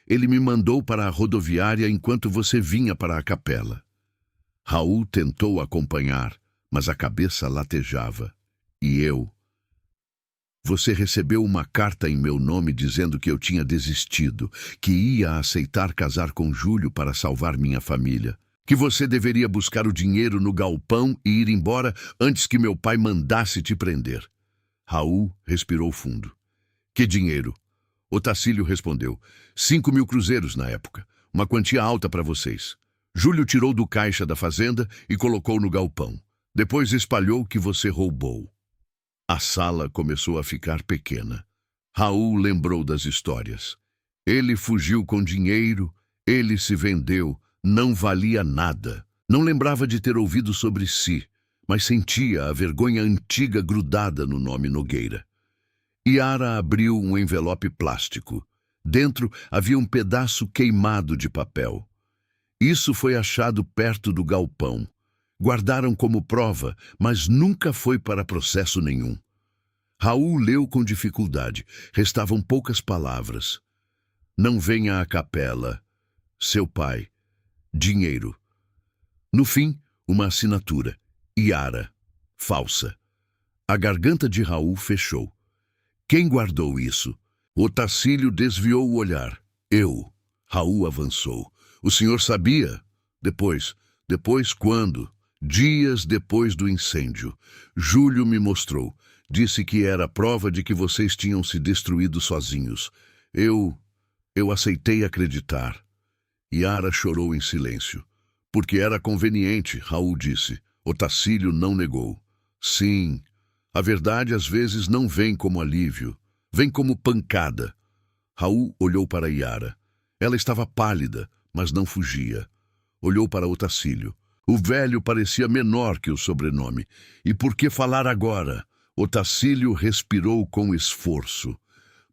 Ele me mandou para a rodoviária enquanto você vinha para a capela. Raul tentou acompanhar, mas a cabeça latejava. E eu? Você recebeu uma carta em meu nome dizendo que eu tinha desistido, que ia aceitar casar com Júlio para salvar minha família, que você deveria buscar o dinheiro no galpão e ir embora antes que meu pai mandasse te prender. Raul respirou fundo. Que dinheiro? Otacílio respondeu. 5.000 cruzeiros na época. Uma quantia alta para vocês. Júlio tirou do caixa da fazenda e colocou no galpão. Depois espalhou que você roubou. A sala começou a ficar pequena. Raul lembrou das histórias. Ele fugiu com dinheiro, ele se vendeu, não valia nada. Não lembrava de ter ouvido sobre si, mas sentia a vergonha antiga grudada no nome Nogueira. Yara abriu um envelope plástico. Dentro havia um pedaço queimado de papel. Isso foi achado perto do galpão. Guardaram como prova, mas nunca foi para processo nenhum. Raul leu com dificuldade. Restavam poucas palavras. Não venha à capela. Seu pai. Dinheiro. No fim, uma assinatura. Yara. Falsa. A garganta de Raul fechou. Quem guardou isso? Otacílio desviou o olhar. Eu. Raul avançou. O senhor sabia? Depois quando? Dias depois do incêndio. Júlio me mostrou. Disse que era prova de que vocês tinham se destruído sozinhos. Eu aceitei acreditar. Yara chorou em silêncio. Porque era conveniente, Raul disse. Otacílio não negou. Sim. A verdade às vezes não vem como alívio, vem como pancada. Raul olhou para Yara. Ela estava pálida, mas não fugia. Olhou para Otacílio. O velho parecia menor que o sobrenome. E por que falar agora? Otacílio respirou com esforço.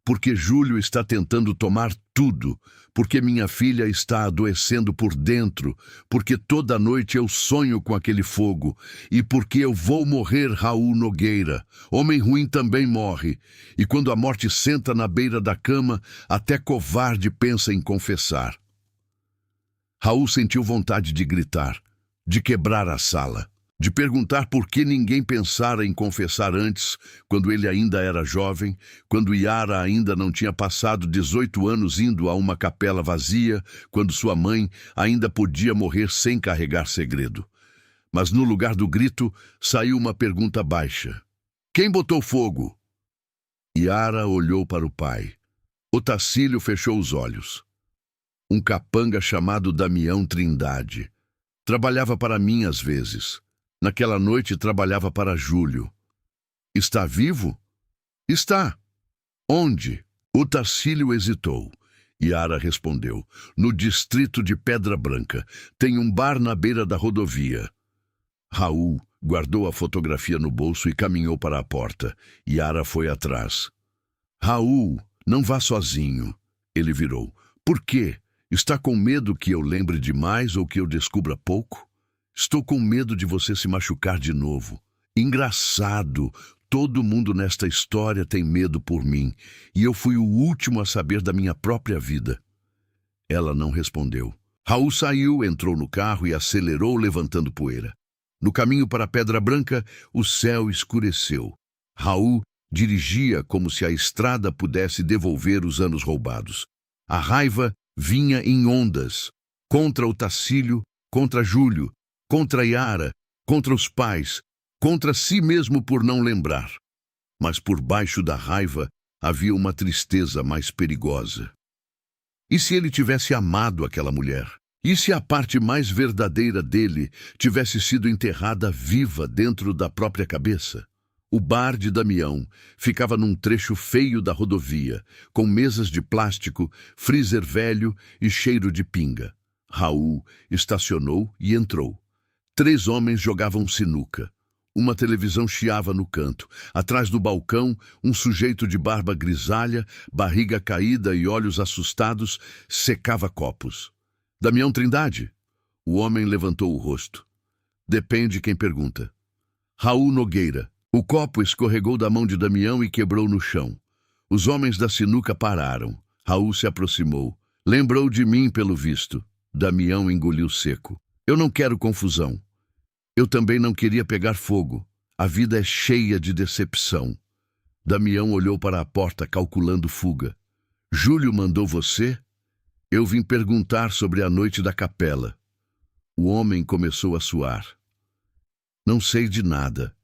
Porque Júlio está tentando tomar tudo, porque minha filha está adoecendo por dentro, porque toda noite eu sonho com aquele fogo, e porque eu vou morrer, Raul Nogueira. Homem ruim também morre, e quando a morte senta na beira da cama, até covarde pensa em confessar. Raul sentiu vontade de gritar, de quebrar a sala, de perguntar por que ninguém pensara em confessar antes, quando ele ainda era jovem, quando Yara ainda não tinha passado 18 anos indo a uma capela vazia, quando sua mãe ainda podia morrer sem carregar segredo. Mas no lugar do grito, saiu uma pergunta baixa. Quem botou fogo? Yara olhou para o pai. Otacílio fechou os olhos. Um capanga chamado Damião Trindade. Trabalhava para mim às vezes. Naquela noite trabalhava para Júlio. Está vivo? Está. Onde? O Tacílio hesitou. Yara respondeu. No distrito de Pedra Branca. Tem um bar na beira da rodovia. Raul guardou a fotografia no bolso e caminhou para a porta. Yara foi atrás. Raul, não vá sozinho. Ele virou. Por quê? Está com medo que eu lembre demais ou que eu descubra pouco? Estou com medo de você se machucar de novo. Engraçado. Todo mundo nesta história tem medo por mim, e eu fui o último a saber da minha própria vida. Ela não respondeu. Raul saiu, entrou no carro e acelerou, levantando poeira. No caminho para Pedra Branca, o céu escureceu. Raul dirigia como se a estrada pudesse devolver os anos roubados. A raiva vinha em ondas, contra o Tacílio, contra Júlio, contra Yara, contra os pais, contra si mesmo por não lembrar. Mas por baixo da raiva havia uma tristeza mais perigosa. E se ele tivesse amado aquela mulher? E se a parte mais verdadeira dele tivesse sido enterrada viva dentro da própria cabeça? O bar de Damião ficava num trecho feio da rodovia, com mesas de plástico, freezer velho e cheiro de pinga. Raul estacionou e entrou. 3 homens jogavam sinuca. Uma televisão chiava no canto. Atrás do balcão, um sujeito de barba grisalha, barriga caída e olhos assustados, secava copos. Damião Trindade? O homem levantou o rosto. Depende quem pergunta. Raul Nogueira. O copo escorregou da mão de Damião e quebrou no chão. Os homens da sinuca pararam. Raul se aproximou. Lembrou de mim, pelo visto. Damião engoliu seco. Eu não quero confusão. Eu também não queria pegar fogo. A vida é cheia de decepção. Damião olhou para a porta, calculando fuga. Júlio mandou você? Eu vim perguntar sobre a noite da capela. O homem começou a suar. Não sei de nada.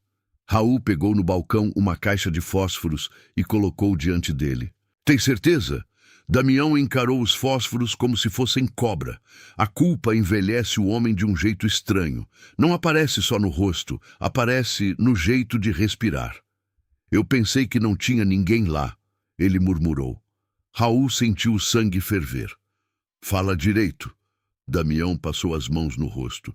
Raul pegou no balcão uma caixa de fósforos e colocou diante dele. Tem certeza? Damião encarou os fósforos como se fossem cobra. A culpa envelhece o homem de um jeito estranho. Não aparece só no rosto, aparece no jeito de respirar. Eu pensei que não tinha ninguém lá, ele murmurou. Raul sentiu o sangue ferver. Fala direito. Damião passou as mãos no rosto.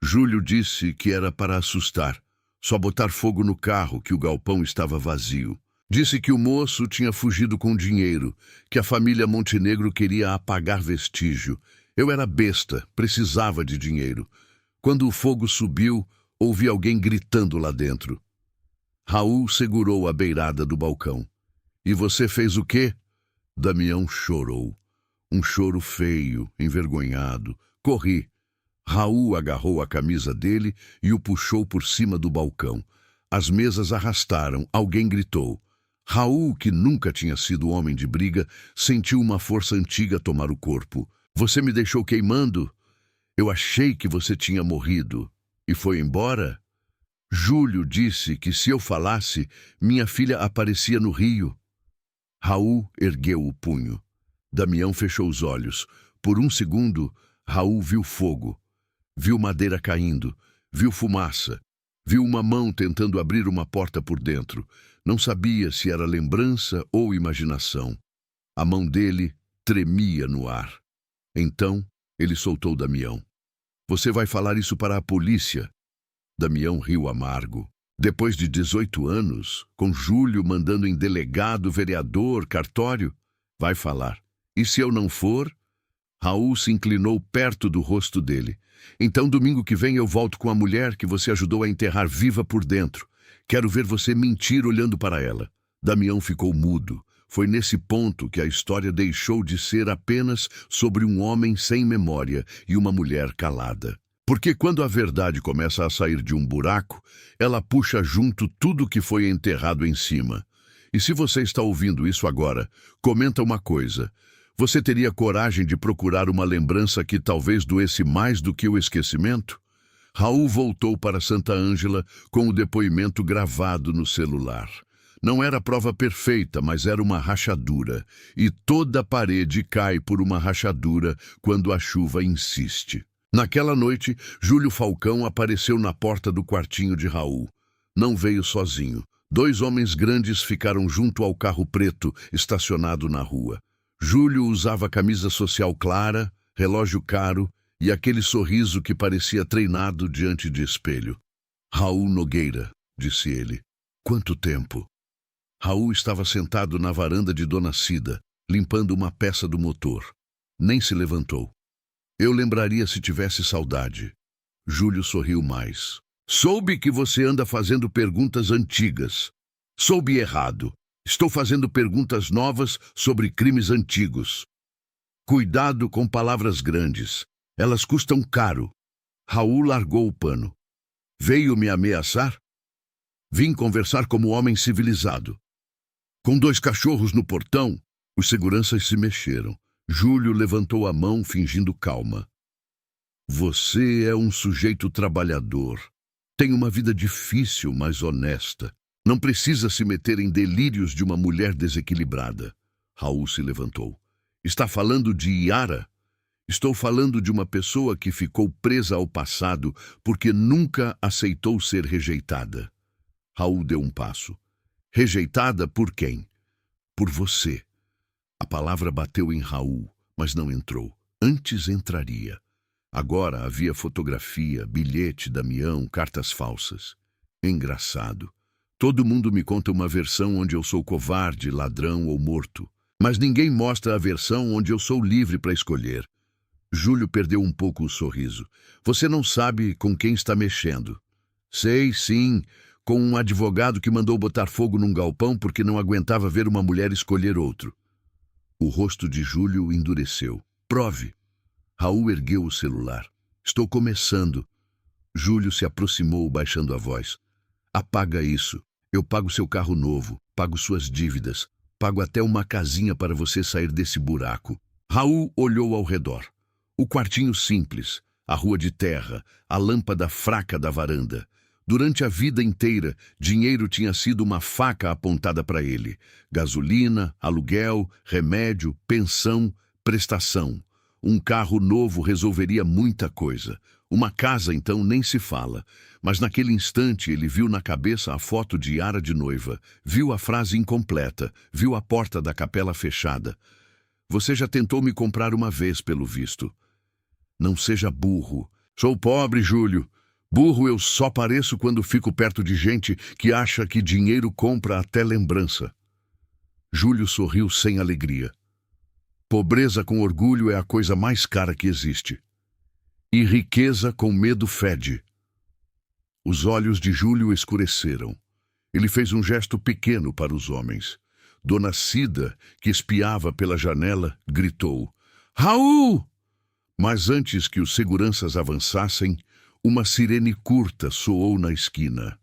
Júlio disse que era para assustar, só botar fogo no carro, que o galpão estava vazio. Disse que o moço tinha fugido com dinheiro, que a família Montenegro queria apagar vestígio. Eu era besta, precisava de dinheiro. Quando o fogo subiu, ouvi alguém gritando lá dentro. Raul segurou a beirada do balcão. E você fez o quê? Damião chorou. Um choro feio, envergonhado. Corri. Raul agarrou a camisa dele e o puxou por cima do balcão. As mesas arrastaram. Alguém gritou. Raul, que nunca tinha sido homem de briga, sentiu uma força antiga tomar o corpo. Você me deixou queimando? Eu achei que você tinha morrido. E foi embora? Júlio disse que se eu falasse, minha filha aparecia no rio. Raul ergueu o punho. Damião fechou os olhos. Por um segundo, Raul viu fogo. Viu madeira caindo. Viu fumaça. Viu uma mão tentando abrir uma porta por dentro. Não sabia se era lembrança ou imaginação. A mão dele tremia no ar. Então, ele soltou Damião. Você vai falar isso para a polícia? Damião riu amargo. Depois de 18 anos, com Júlio mandando em delegado, vereador, cartório, vai falar. E se eu não for? Raul se inclinou perto do rosto dele. Então, domingo que vem eu volto com a mulher que você ajudou a enterrar viva por dentro. Quero ver você mentir olhando para ela. Damião ficou mudo. Foi nesse ponto que a história deixou de ser apenas sobre um homem sem memória e uma mulher calada. Porque quando a verdade começa a sair de um buraco, ela puxa junto tudo que foi enterrado em cima. E se você está ouvindo isso agora, comenta uma coisa. Você teria coragem de procurar uma lembrança que talvez doesse mais do que o esquecimento? Raul voltou para Santa Ângela com o depoimento gravado no celular. Não era prova perfeita, mas era uma rachadura. E toda parede cai por uma rachadura quando a chuva insiste. Naquela noite, Júlio Falcão apareceu na porta do quartinho de Raul. Não veio sozinho. Dois homens grandes ficaram junto ao carro preto estacionado na rua. Júlio usava camisa social clara, relógio caro e aquele sorriso que parecia treinado diante de espelho. Raul Nogueira, disse ele. Quanto tempo? Raul estava sentado na varanda de Dona Cida, limpando uma peça do motor. Nem se levantou. Eu lembraria se tivesse saudade. Júlio sorriu mais. Soube que você anda fazendo perguntas antigas. Soube errado. Estou fazendo perguntas novas sobre crimes antigos. Cuidado com palavras grandes. Elas custam caro. Raul largou o pano. Veio me ameaçar? Vim conversar como homem civilizado. Com dois cachorros no portão, os seguranças se mexeram. Júlio levantou a mão, fingindo calma. Você é um sujeito trabalhador. Tem uma vida difícil, mas honesta. Não precisa se meter em delírios de uma mulher desequilibrada. Raul se levantou. Está falando de Yara? Estou falando de uma pessoa que ficou presa ao passado porque nunca aceitou ser rejeitada. Raul deu um passo. Rejeitada por quem? Por você. A palavra bateu em Raul, mas não entrou. Antes entraria. Agora havia fotografia, bilhete, Damião, cartas falsas. Engraçado. Todo mundo me conta uma versão onde eu sou covarde, ladrão ou morto. Mas ninguém mostra a versão onde eu sou livre para escolher. Júlio perdeu um pouco o sorriso. Você não sabe com quem está mexendo. Sei, sim, com um advogado que mandou botar fogo num galpão porque não aguentava ver uma mulher escolher outro. O rosto de Júlio endureceu. Prove. Raul ergueu o celular. Estou começando. Júlio se aproximou, baixando a voz. Apaga isso. Eu pago seu carro novo, pago suas dívidas, pago até uma casinha para você sair desse buraco. Raul olhou ao redor. O quartinho simples, a rua de terra, a lâmpada fraca da varanda. Durante a vida inteira, dinheiro tinha sido uma faca apontada para ele. Gasolina, aluguel, remédio, pensão, prestação. Um carro novo resolveria muita coisa. Uma casa, então, nem se fala. Mas naquele instante ele viu na cabeça a foto de Yara de noiva, viu a frase incompleta, viu a porta da capela fechada. Você já tentou me comprar uma vez, pelo visto. Não seja burro. Sou pobre, Júlio. Burro eu só pareço quando fico perto de gente que acha que dinheiro compra até lembrança. Júlio sorriu sem alegria. Pobreza com orgulho é a coisa mais cara que existe. E riqueza com medo fede. Os olhos de Júlio escureceram. Ele fez um gesto pequeno para os homens. Dona Cida, que espiava pela janela, gritou: Raul! Mas antes que os seguranças avançassem, uma sirene curta soou na esquina.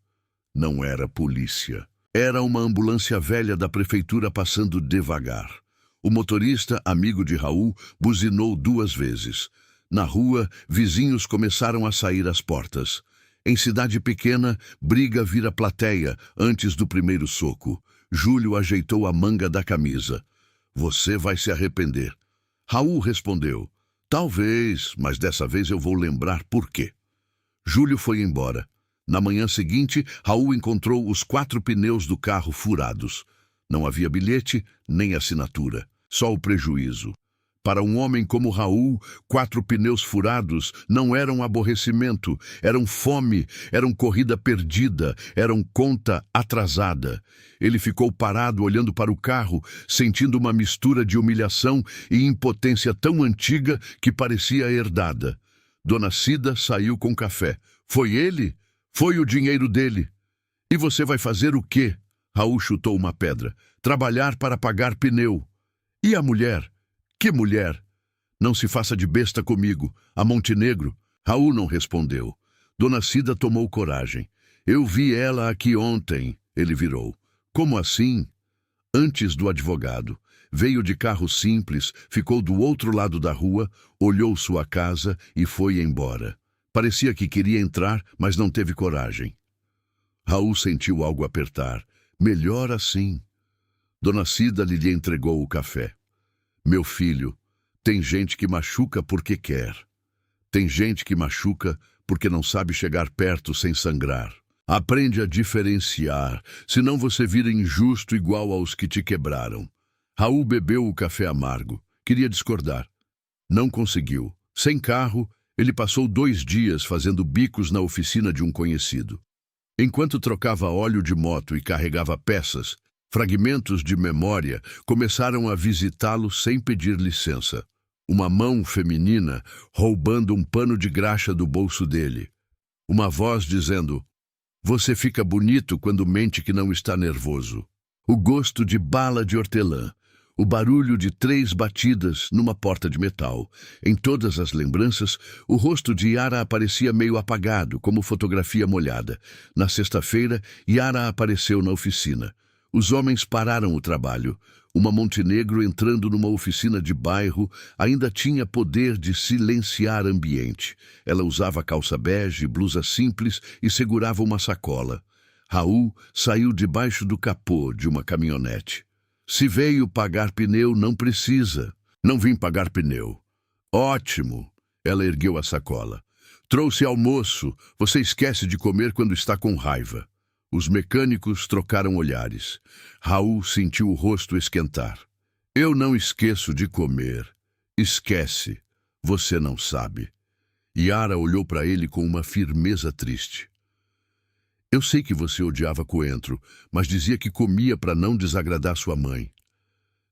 Não era polícia. Era uma ambulância velha da prefeitura passando devagar. O motorista, amigo de Raul, buzinou 2 vezes. Na rua, vizinhos começaram a sair às portas. Em cidade pequena, briga vira plateia antes do primeiro soco. Júlio ajeitou a manga da camisa. Você vai se arrepender. Raul respondeu: Talvez, mas dessa vez eu vou lembrar por quê. Júlio foi embora. Na manhã seguinte, Raul encontrou os 4 pneus do carro furados. Não havia bilhete, nem assinatura. Só o prejuízo. Para um homem como Raul, 4 pneus furados não eram aborrecimento, eram fome, eram corrida perdida, eram conta atrasada. Ele ficou parado olhando para o carro, sentindo uma mistura de humilhação e impotência tão antiga que parecia herdada. Dona Cida saiu com café. Foi ele? Foi o dinheiro dele. E você vai fazer o quê? Raul chutou uma pedra. Trabalhar para pagar pneu. E a mulher? Que mulher? Não se faça de besta comigo. A Montenegro? Raul não respondeu. Dona Cida tomou coragem. Eu vi ela aqui ontem. Ele virou. Como assim? Antes do advogado. Veio de carro simples, ficou do outro lado da rua, olhou sua casa e foi embora. Parecia que queria entrar, mas não teve coragem. Raul sentiu algo apertar. Melhor assim. Dona Cida lhe entregou o café. Meu filho, tem gente que machuca porque quer. Tem gente que machuca porque não sabe chegar perto sem sangrar. Aprende a diferenciar, senão você vira injusto igual aos que te quebraram. Raul bebeu o café amargo. Queria discordar. Não conseguiu. Sem carro, ele passou 2 dias fazendo bicos na oficina de um conhecido. Enquanto trocava óleo de moto e carregava peças, fragmentos de memória começaram a visitá-lo sem pedir licença. Uma mão feminina roubando um pano de graxa do bolso dele. Uma voz dizendo: "Você fica bonito quando mente que não está nervoso." O gosto de bala de hortelã. O barulho de 3 batidas numa porta de metal. Em todas as lembranças, o rosto de Yara aparecia meio apagado, como fotografia molhada. Na sexta-feira, Yara apareceu na oficina. Os homens pararam o trabalho. Uma Montenegro entrando numa oficina de bairro ainda tinha poder de silenciar ambiente. Ela usava calça bege, blusa simples e segurava uma sacola. Raul saiu debaixo do capô de uma caminhonete. "Se veio pagar pneu, não precisa." "Não vim pagar pneu." "Ótimo." Ela ergueu a sacola. "Trouxe almoço. Você esquece de comer quando está com raiva." Os mecânicos trocaram olhares. Raul sentiu o rosto esquentar. "Eu não esqueço de comer." "Esquece. Você não sabe." Yara olhou para ele com uma firmeza triste. "Eu sei que você odiava coentro, mas dizia que comia para não desagradar sua mãe.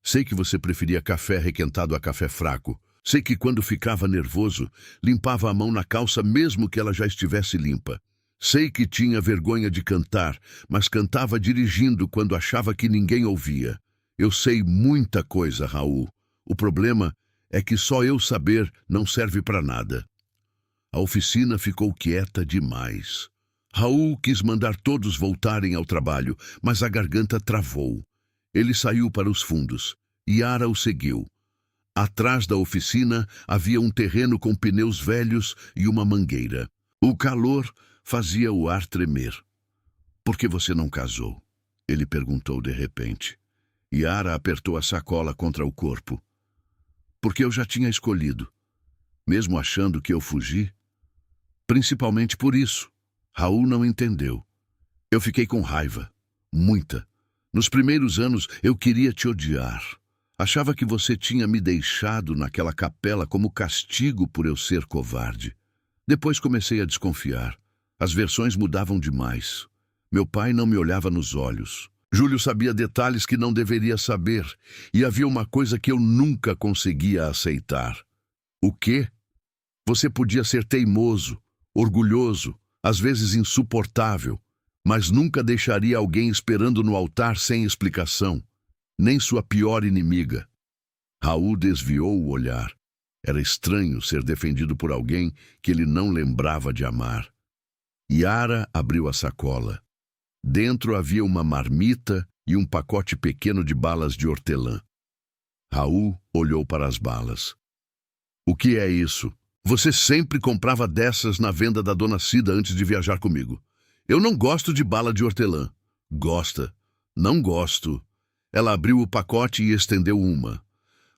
Sei que você preferia café requentado a café fraco. Sei que quando ficava nervoso, limpava a mão na calça mesmo que ela já estivesse limpa. Sei que tinha vergonha de cantar, mas cantava dirigindo quando achava que ninguém ouvia. Eu sei muita coisa, Raul. O problema é que só eu saber não serve para nada." A oficina ficou quieta demais. Raul quis mandar todos voltarem ao trabalho, mas a garganta travou. Ele saiu para os fundos. Yara o seguiu. Atrás da oficina havia um terreno com pneus velhos e uma mangueira. O calor fazia o ar tremer. "Por que você não casou?" ele perguntou de repente. Yara apertou a sacola contra o corpo. "Porque eu já tinha escolhido. Mesmo achando que eu fugi. Principalmente por isso." Raul não entendeu. "Eu fiquei com raiva. Muita. Nos primeiros anos eu queria te odiar. Achava que você tinha me deixado naquela capela como castigo por eu ser covarde. Depois comecei a desconfiar. As versões mudavam demais. Meu pai não me olhava nos olhos. Júlio sabia detalhes que não deveria saber, e havia uma coisa que eu nunca conseguia aceitar." "O quê?" "Você podia ser teimoso, orgulhoso, às vezes insuportável, mas nunca deixaria alguém esperando no altar sem explicação, nem sua pior inimiga." Raul desviou o olhar. Era estranho ser defendido por alguém que ele não lembrava de amar. Yara abriu a sacola. Dentro havia uma marmita e um pacote pequeno de balas de hortelã. Raul olhou para as balas. "O que é isso?" "Você sempre comprava dessas na venda da Dona Cida antes de viajar comigo." "Eu não gosto de bala de hortelã." "Gosta." "Não gosto." Ela abriu o pacote e estendeu uma.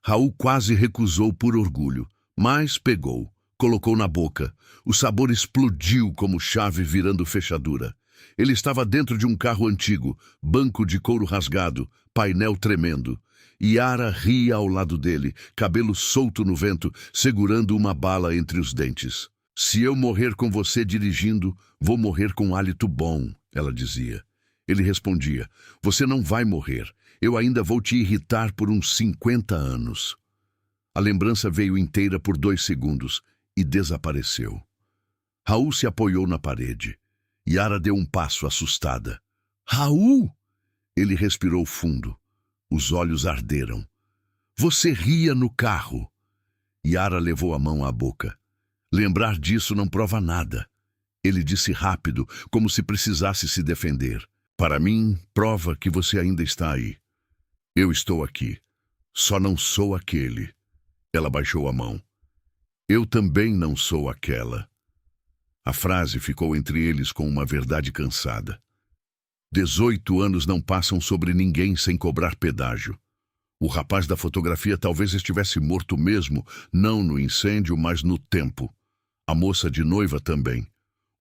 Raul quase recusou por orgulho, mas pegou, colocou na boca. O sabor explodiu como chave virando fechadura. Ele estava dentro de um carro antigo, banco de couro rasgado, painel tremendo. Yara ria ao lado dele, cabelo solto no vento, segurando uma bala entre os dentes. "Se eu morrer com você dirigindo, vou morrer com hálito bom," ela dizia. Ele respondia: "Você não vai morrer. Eu ainda vou te irritar por uns 50 anos." A lembrança veio inteira por 2 segundos e desapareceu. Raul se apoiou na parede. Yara deu um passo assustada. "Raul!" Ele respirou fundo. Os olhos arderam. "Você ria no carro." Yara levou a mão à boca. "Lembrar disso não prova nada." Ele disse rápido, como se precisasse se defender. "Para mim, prova que você ainda está aí. Eu estou aqui. Só não sou aquele." Ela baixou a mão. "Eu também não sou aquela." A frase ficou entre eles com uma verdade cansada. 18 anos não passam sobre ninguém sem cobrar pedágio. O rapaz da fotografia talvez estivesse morto mesmo, não no incêndio, mas no tempo. A moça de noiva também.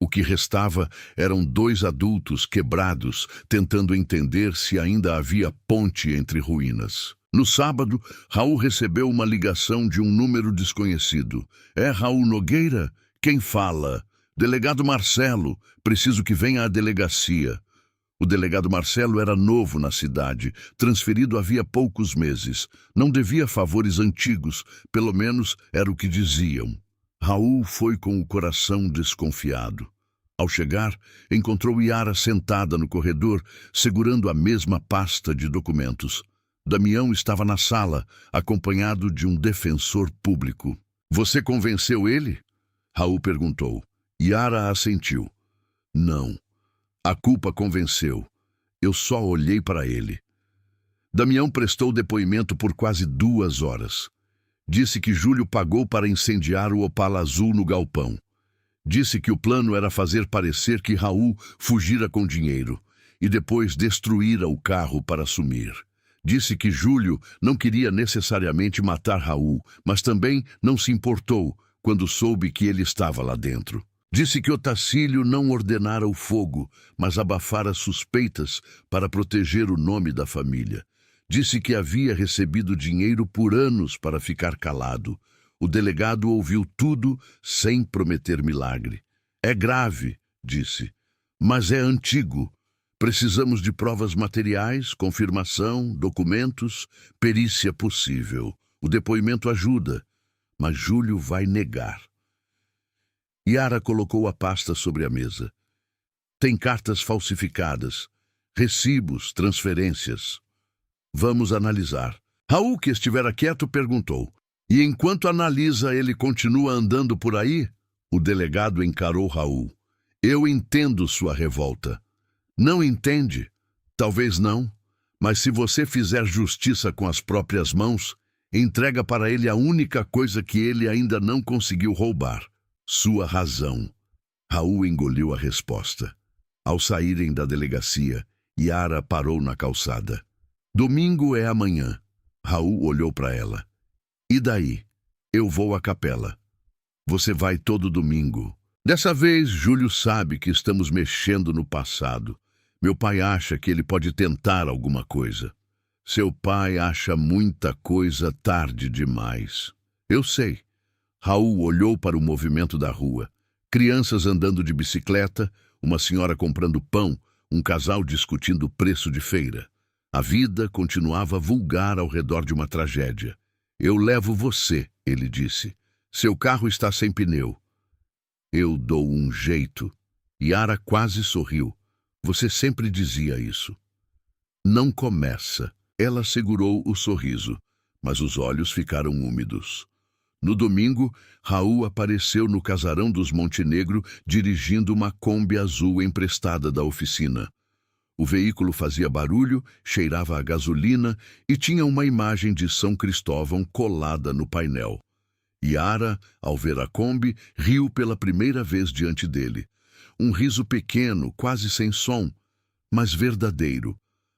O que restava eram 2 adultos quebrados, tentando entender se ainda havia ponte entre ruínas. No sábado, Raul recebeu uma ligação de um número desconhecido. É Raul Nogueira? Quem fala? Delegado Marcelo, preciso que venha à delegacia. O delegado Marcelo era novo na cidade, transferido havia poucos meses. Não devia favores antigos, pelo menos era o que diziam. Raul foi com o coração desconfiado. Ao chegar, encontrou Yara sentada no corredor, segurando a mesma pasta de documentos. Damião estava na sala, acompanhado de um defensor público. Você convenceu ele? Raul perguntou. Yara assentiu. Não. A culpa convenceu. Eu só olhei para ele. Damião prestou depoimento por quase 2 horas. Disse que Júlio pagou para incendiar o Opala azul no galpão. Disse que o plano era fazer parecer que Raul fugira com dinheiro e depois destruíra o carro para sumir. Disse que Júlio não queria necessariamente matar Raul, mas também não se importou quando soube que ele estava lá dentro. Disse que Otacílio não ordenara o fogo, mas abafara suspeitas para proteger o nome da família. Disse que havia recebido dinheiro por anos para ficar calado. O delegado ouviu tudo sem prometer milagre. É grave, disse, mas é antigo. Precisamos de provas materiais, confirmação, documentos, perícia possível. O depoimento ajuda, mas Júlio vai negar. Yara colocou a pasta sobre a mesa. Tem cartas falsificadas, recibos, transferências. Vamos analisar. Raul, que estivera quieto, perguntou. E enquanto analisa, ele continua andando por aí? O delegado encarou Raul. Eu entendo sua revolta. Não entende? Talvez não. Mas se você fizer justiça com as próprias mãos, entrega para ele a única coisa que ele ainda não conseguiu roubar. Sua razão. Raul engoliu a resposta. Ao saírem da delegacia, Yara parou na calçada. Domingo é amanhã. Raul olhou para ela. E daí? Eu vou à capela. Você vai todo domingo. Dessa vez, Júlio sabe que estamos mexendo no passado. Meu pai acha que ele pode tentar alguma coisa. Seu pai acha muita coisa tarde demais. Eu sei. Raul olhou para o movimento da rua. Crianças andando de bicicleta, uma senhora comprando pão, um casal discutindo o preço de feira. A vida continuava vulgar ao redor de uma tragédia. Eu levo você, ele disse. Seu carro está sem pneu. Eu dou um jeito. Yara quase sorriu. Você sempre dizia isso. Não começa. Ela segurou o sorriso, mas os olhos ficaram úmidos. No domingo, Raul apareceu no casarão dos Montenegro dirigindo uma Kombi azul emprestada da oficina. O veículo fazia barulho, cheirava a gasolina e tinha uma imagem de São Cristóvão colada no painel. Yara, ao ver a Kombi, riu pela primeira vez diante dele. Um riso pequeno, quase sem som, mas verdadeiro.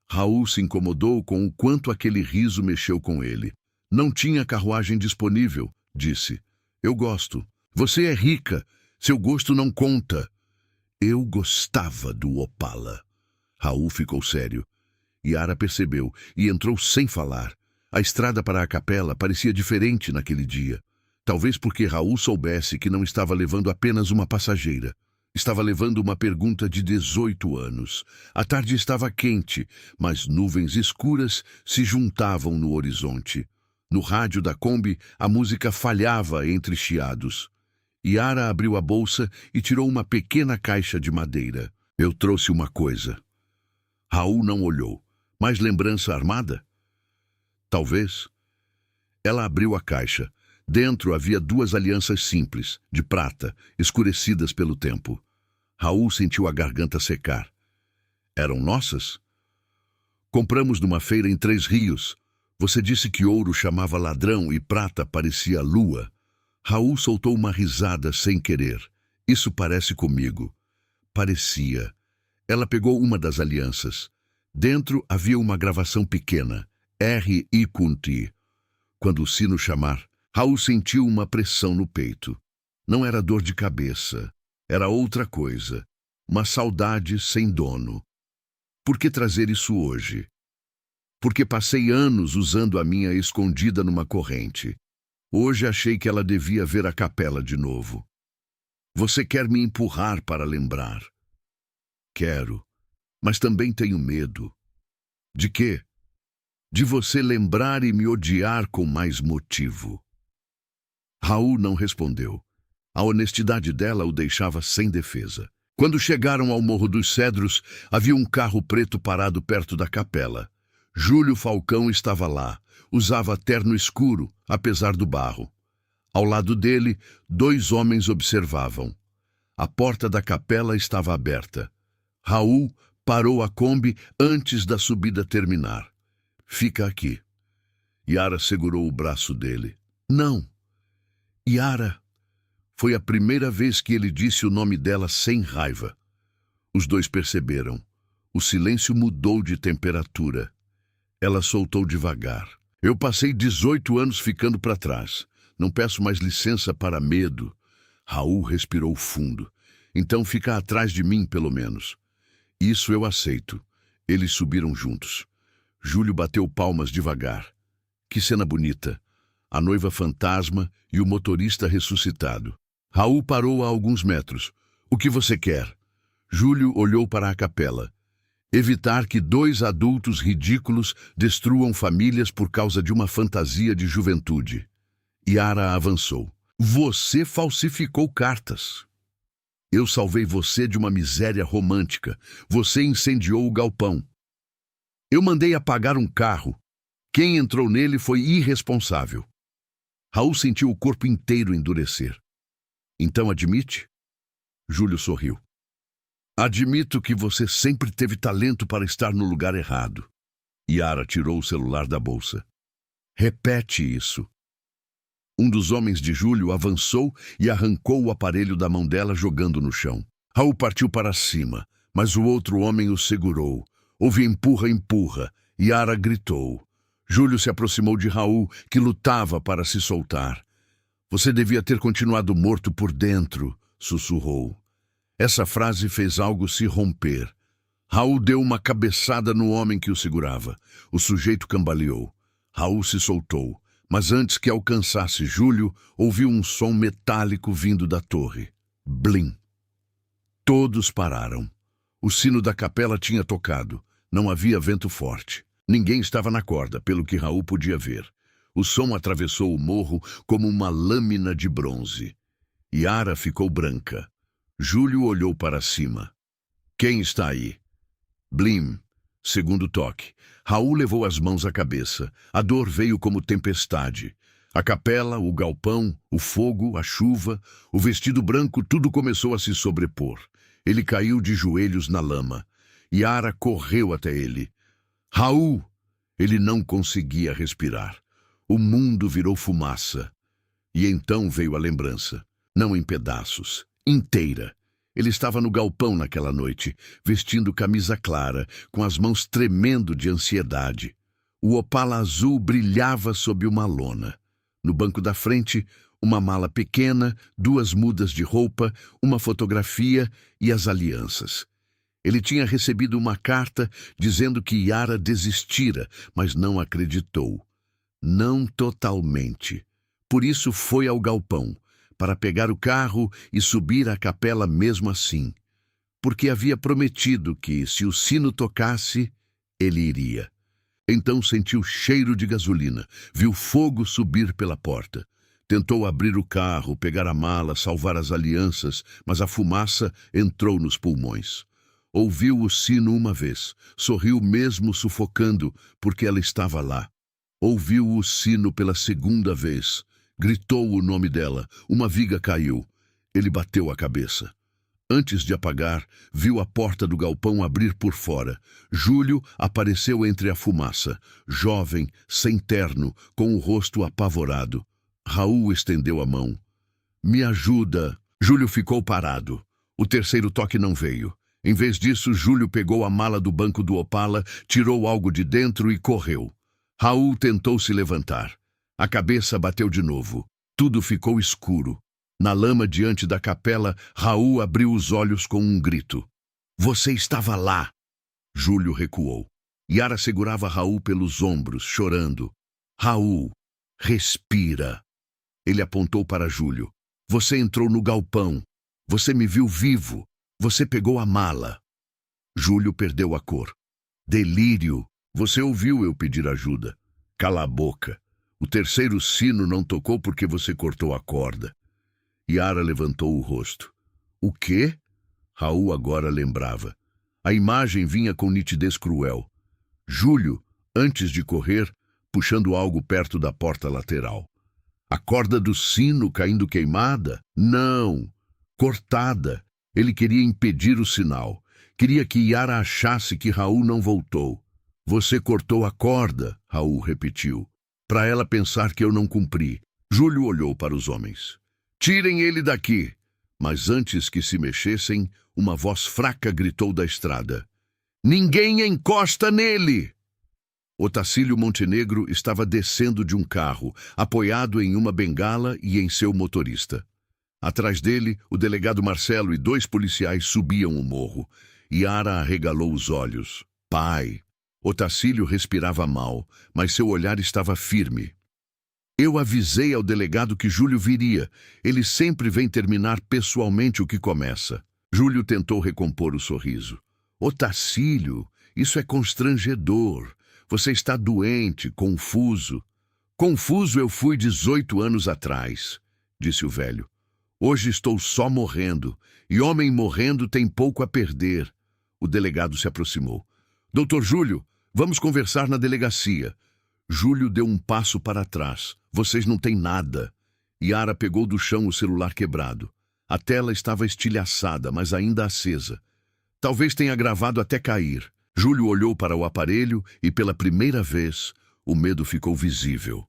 Raul se incomodou com o quanto aquele riso mexeu com ele. Não tinha carruagem disponível, disse. Eu gosto. Você é rica. Seu gosto não conta. Eu gostava do Opala. Raul ficou sério. Yara percebeu e entrou sem falar. A estrada para a capela parecia diferente naquele dia. Talvez porque Raul soubesse que não estava levando apenas uma passageira. Estava levando uma pergunta de 18 anos. A tarde estava quente, mas nuvens escuras se juntavam no horizonte. No rádio da Kombi, a música falhava entre chiados. Yara abriu a bolsa e tirou uma pequena caixa de madeira. Eu trouxe uma coisa. Raul não olhou. Mais lembrança armada? Talvez. Ela abriu a caixa. Dentro havia 2 alianças simples, de prata, escurecidas pelo tempo. Raul sentiu a garganta secar. Eram nossas? Compramos numa feira em 3 Rios. Você disse que ouro chamava ladrão e prata parecia lua. Raul soltou uma risada sem querer. Isso parece comigo. Parecia. Ela pegou uma das alianças. Dentro havia uma gravação pequena. R.I.T. Quando o sino chamar, Raul sentiu uma pressão no peito. Não era dor de cabeça. Era outra coisa, uma saudade sem dono. Por que trazer isso hoje? Porque passei anos usando a minha escondida numa corrente. Hoje achei que ela devia ver a capela de novo. Você quer me empurrar para lembrar? Quero, mas também tenho medo. De quê? De você lembrar e me odiar com mais motivo. Raul não respondeu. A honestidade dela o deixava sem defesa. Quando chegaram ao Morro dos Cedros, havia um carro preto parado perto da capela. Júlio Falcão estava lá. Usava terno escuro, apesar do barro. Ao lado dele, 2 homens observavam. A porta da capela estava aberta. Raul parou a Kombi antes da subida terminar. Fica aqui. Yara segurou o braço dele. Não. Yara. Foi a primeira vez que ele disse o nome dela sem raiva. Os 2 perceberam. O silêncio mudou de temperatura. Ela soltou devagar. Eu passei 18 anos ficando para trás. Não peço mais licença para medo. Raul respirou fundo. Então fica atrás de mim, pelo menos. Isso eu aceito. Eles subiram juntos. Júlio bateu palmas devagar. Que cena bonita. A noiva fantasma e o motorista ressuscitado. Raul parou a alguns metros. O que você quer? Júlio olhou para a capela. Evitar que 2 adultos ridículos destruam famílias por causa de uma fantasia de juventude. Yara avançou. Você falsificou cartas. Eu salvei você de uma miséria romântica. Você incendiou o galpão. Eu mandei apagar um carro. Quem entrou nele foi irresponsável. Raul sentiu o corpo inteiro endurecer. Então admite? Júlio sorriu. Admito que você sempre teve talento para estar no lugar errado. Yara tirou o celular da bolsa. Repete isso. Um dos homens de Júlio avançou e arrancou o aparelho da mão dela, jogando no chão. Raul partiu para cima, mas o outro homem o segurou. Houve empurra, empurra. Yara gritou. Júlio se aproximou de Raul, que lutava para se soltar. Você devia ter continuado morto por dentro, sussurrou. Essa frase fez algo se romper. Raul deu uma cabeçada no homem que o segurava. O sujeito cambaleou. Raul se soltou, mas antes que alcançasse Júlio, ouviu um som metálico vindo da torre. Blim! Todos pararam. O sino da capela tinha tocado. Não havia vento forte. Ninguém estava na corda, pelo que Raul podia ver. O som atravessou o morro como uma lâmina de bronze. Yara ficou branca. Júlio olhou para cima. Quem está aí? Blim. Segundo toque. Raul levou as mãos à cabeça. A dor veio como tempestade. A capela, o galpão, o fogo, a chuva, o vestido branco, tudo começou a se sobrepor. Ele caiu de joelhos na lama. Yara correu até ele. Raul! Ele não conseguia respirar. O mundo virou fumaça. E então veio a lembrança. Não em pedaços. Inteira. Ele estava no galpão naquela noite, vestindo camisa clara, com as mãos tremendo de ansiedade. O Opala azul brilhava sob uma lona. No banco da frente, uma mala pequena, 2 mudas de roupa, uma fotografia e as alianças. Ele tinha recebido uma carta dizendo que Yara desistira, mas não acreditou. Não totalmente. Por isso foi ao galpão, para pegar o carro e subir à capela mesmo assim. Porque havia prometido que, se o sino tocasse, ele iria. Então sentiu cheiro de gasolina, viu fogo subir pela porta. Tentou abrir o carro, pegar a mala, salvar as alianças, mas a fumaça entrou nos pulmões. Ouviu o sino uma vez, sorriu mesmo sufocando, porque ela estava lá. Ouviu o sino pela segunda vez. Gritou o nome dela. Uma viga caiu. Ele bateu a cabeça. Antes de apagar, viu a porta do galpão abrir por fora. Júlio apareceu entre a fumaça. Jovem, sem terno, com o rosto apavorado. Raul estendeu a mão. Me ajuda. Júlio ficou parado. O terceiro toque não veio. Em vez disso, Júlio pegou a mala do banco do Opala, tirou algo de dentro e correu. Raul tentou se levantar. A cabeça bateu de novo. Tudo ficou escuro. Na lama diante da capela, Raul abriu os olhos com um grito. Você estava lá! Júlio recuou. Yara segurava Raul pelos ombros, chorando. Raul, respira. Ele apontou para Júlio. Você entrou no galpão. Você me viu vivo. Você pegou a mala. Júlio perdeu a cor. Delírio. Você ouviu eu pedir ajuda. Cala a boca. O terceiro sino não tocou porque você cortou a corda. Yara levantou o rosto. O quê? Raul agora lembrava. A imagem vinha com nitidez cruel. Júlio, antes de correr, puxando algo perto da porta lateral. A corda do sino caindo queimada? Não, cortada. Ele queria impedir o sinal. Queria que Yara achasse que Raul não voltou. Você cortou a corda, Raul repetiu, para ela pensar que eu não cumpri. Júlio olhou para os homens. Tirem ele daqui! Mas antes que se mexessem, uma voz fraca gritou da estrada. Ninguém encosta nele! Otacílio Montenegro estava descendo de um carro, apoiado em uma bengala e em seu motorista. Atrás dele, o delegado Marcelo e 2 policiais subiam o morro. Yara arregalou os olhos. Pai! Otacílio respirava mal, mas seu olhar estava firme. Eu avisei ao delegado que Júlio viria. Ele sempre vem terminar pessoalmente o que começa. Júlio tentou recompor o sorriso. Otacílio, isso é constrangedor. Você está doente, confuso. Confuso eu fui 18 anos atrás, disse o velho. Hoje estou só morrendo, e homem morrendo tem pouco a perder. O delegado se aproximou. Doutor Júlio, vamos conversar na delegacia. Júlio deu um passo para trás. Vocês não têm nada. Yara pegou do chão o celular quebrado. A tela estava estilhaçada, mas ainda acesa. Talvez tenha gravado até cair. Júlio olhou para o aparelho e, pela primeira vez, o medo ficou visível.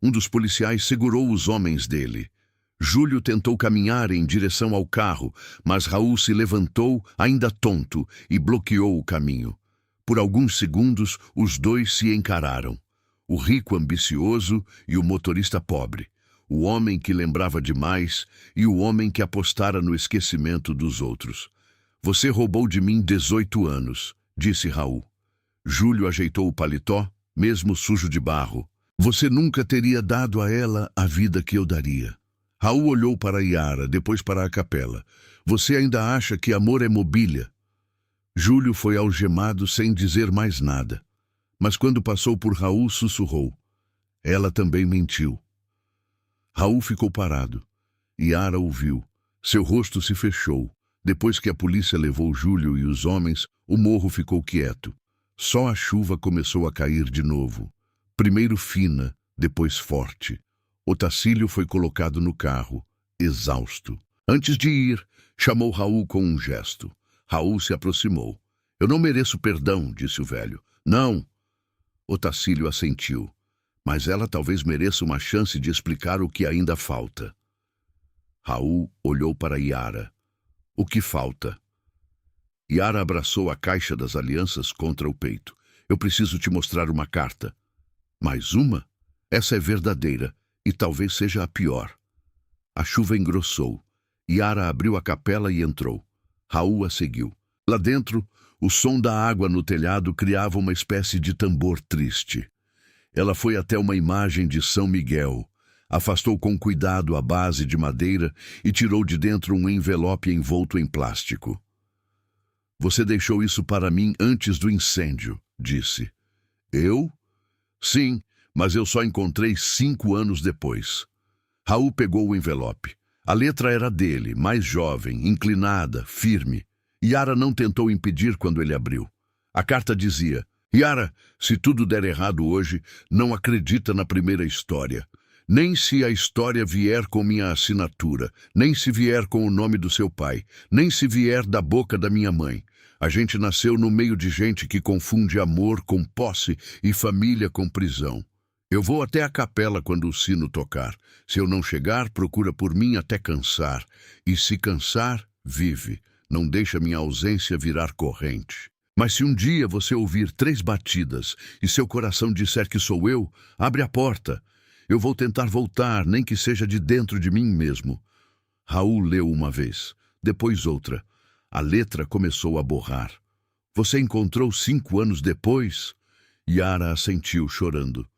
Um dos policiais segurou os homens dele. Júlio tentou caminhar em direção ao carro, mas Raul se levantou, ainda tonto, e bloqueou o caminho. Por alguns segundos, os dois se encararam. O rico ambicioso e o motorista pobre. O homem que lembrava demais e o homem que apostara no esquecimento dos outros. Você roubou de mim 18 anos, disse Raul. Júlio ajeitou o paletó, mesmo sujo de barro. Você nunca teria dado a ela a vida que eu daria. Raul olhou para Yara, depois para a capela. Você ainda acha que amor é mobília? Júlio foi algemado sem dizer mais nada. Mas quando passou por Raul, sussurrou. Ela também mentiu. Raul ficou parado. Yara ouviu. Seu rosto se fechou. Depois que a polícia levou Júlio e os homens, o morro ficou quieto. Só a chuva começou a cair de novo. Primeiro fina, depois forte. Otacílio foi colocado no carro, exausto. Antes de ir, chamou Raul com um gesto. Raul se aproximou. Eu não mereço perdão, disse o velho. Não. Otacílio assentiu. Mas ela talvez mereça uma chance de explicar o que ainda falta. Raul olhou para Yara. O que falta? Yara abraçou a caixa das alianças contra o peito. Eu preciso te mostrar uma carta. Mais uma? Essa é verdadeira, e talvez seja a pior. A chuva engrossou. Yara abriu a capela e entrou. Raul a seguiu. Lá dentro, o som da água no telhado criava uma espécie de tambor triste. Ela foi até uma imagem de São Miguel, afastou com cuidado a base de madeira e tirou de dentro um envelope envolto em plástico. Você deixou isso para mim antes do incêndio, disse. Eu? Sim, mas eu só encontrei 5 anos depois. Raul pegou o envelope. A letra era dele, mais jovem, inclinada, firme. Yara não tentou impedir quando ele abriu. A carta dizia: Yara, se tudo der errado hoje, não acredita na primeira história. Nem se a história vier com minha assinatura, nem se vier com o nome do seu pai, nem se vier da boca da minha mãe. A gente nasceu no meio de gente que confunde amor com posse e família com prisão. Eu vou até a capela quando o sino tocar. Se eu não chegar, procura por mim até cansar. E se cansar, vive. Não deixa minha ausência virar corrente. Mas se um dia você ouvir 3 batidas e seu coração disser que sou eu, abre a porta. Eu vou tentar voltar, nem que seja de dentro de mim mesmo. Raul leu uma vez, depois outra. A letra começou a borrar. Você encontrou 5 anos depois? Yara assentiu, chorando.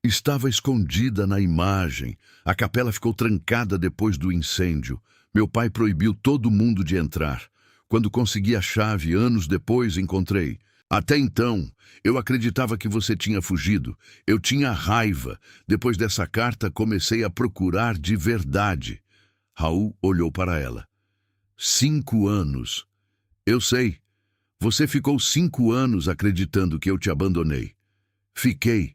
Estava escondida na imagem. A capela ficou trancada depois do incêndio. Meu pai proibiu todo mundo de entrar. Quando consegui a chave, anos depois, encontrei. Até então, eu acreditava que você tinha fugido. Eu tinha raiva. Depois dessa carta, comecei a procurar de verdade. Raul olhou para ela. 5 anos. Eu sei. Você ficou 5 anos acreditando que eu te abandonei. Fiquei.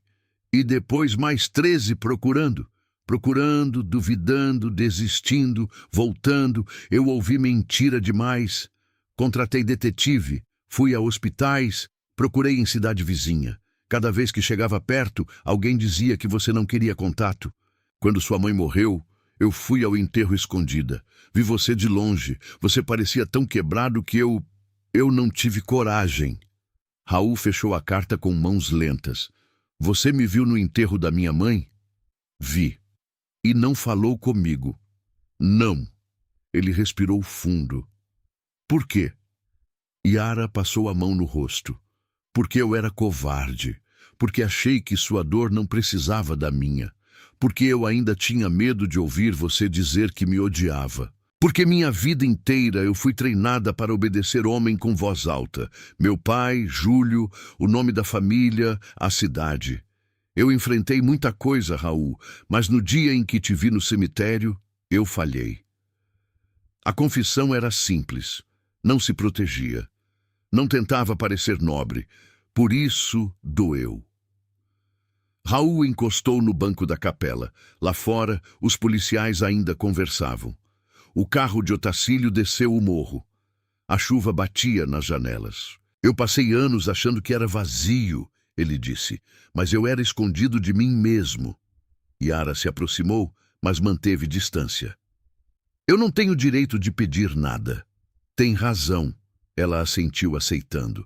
E depois mais 13 procurando. Procurando, duvidando, desistindo, voltando. Eu ouvi mentira demais. Contratei detetive. Fui a hospitais. Procurei em cidade vizinha. Cada vez que chegava perto, alguém dizia que você não queria contato. Quando sua mãe morreu, eu fui ao enterro escondida. Vi você de longe. Você parecia tão quebrado que eu não tive coragem. Raul fechou a carta com mãos lentas. Você me viu no enterro da minha mãe? Vi. E não falou comigo. Não. Ele respirou fundo. Por quê? Yara passou a mão no rosto. Porque eu era covarde. Porque achei que sua dor não precisava da minha. Porque eu ainda tinha medo de ouvir você dizer que me odiava. Porque minha vida inteira eu fui treinada para obedecer homem com voz alta. Meu pai, Júlio, o nome da família, a cidade. Eu enfrentei muita coisa, Raul, mas no dia em que te vi no cemitério, eu falhei. A confissão era simples. Não se protegia. Não tentava parecer nobre. Por isso, doeu. Raul encostou no banco da capela. Lá fora, os policiais ainda conversavam. O carro de Otacílio desceu o morro. A chuva batia nas janelas. Eu passei anos achando que era vazio, ele disse, mas eu era escondido de mim mesmo. Yara se aproximou, mas manteve distância. Eu não tenho direito de pedir nada. Tem razão, ela assentiu aceitando.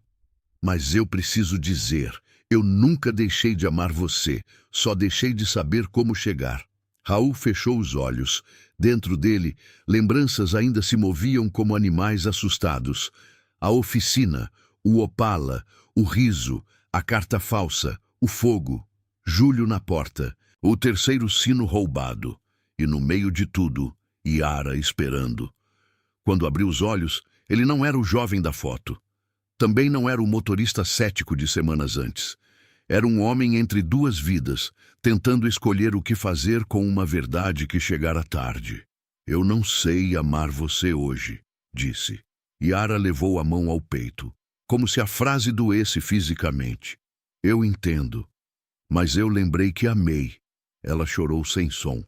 Mas eu preciso dizer, eu nunca deixei de amar você, só deixei de saber como chegar. Raul fechou os olhos. Dentro dele, lembranças ainda se moviam como animais assustados. A oficina, o Opala, o riso, a carta falsa, o fogo, Júlio na porta, o terceiro sino roubado. E no meio de tudo, Yara esperando. Quando abriu os olhos, ele não era o jovem da foto. Também não era o motorista cético de semanas antes. Era um homem entre duas vidas, tentando escolher o que fazer com uma verdade que chegara tarde. Eu não sei amar você hoje, disse. Yara levou a mão ao peito, como se a frase doesse fisicamente. Eu entendo, mas eu lembrei que amei. Ela chorou sem som.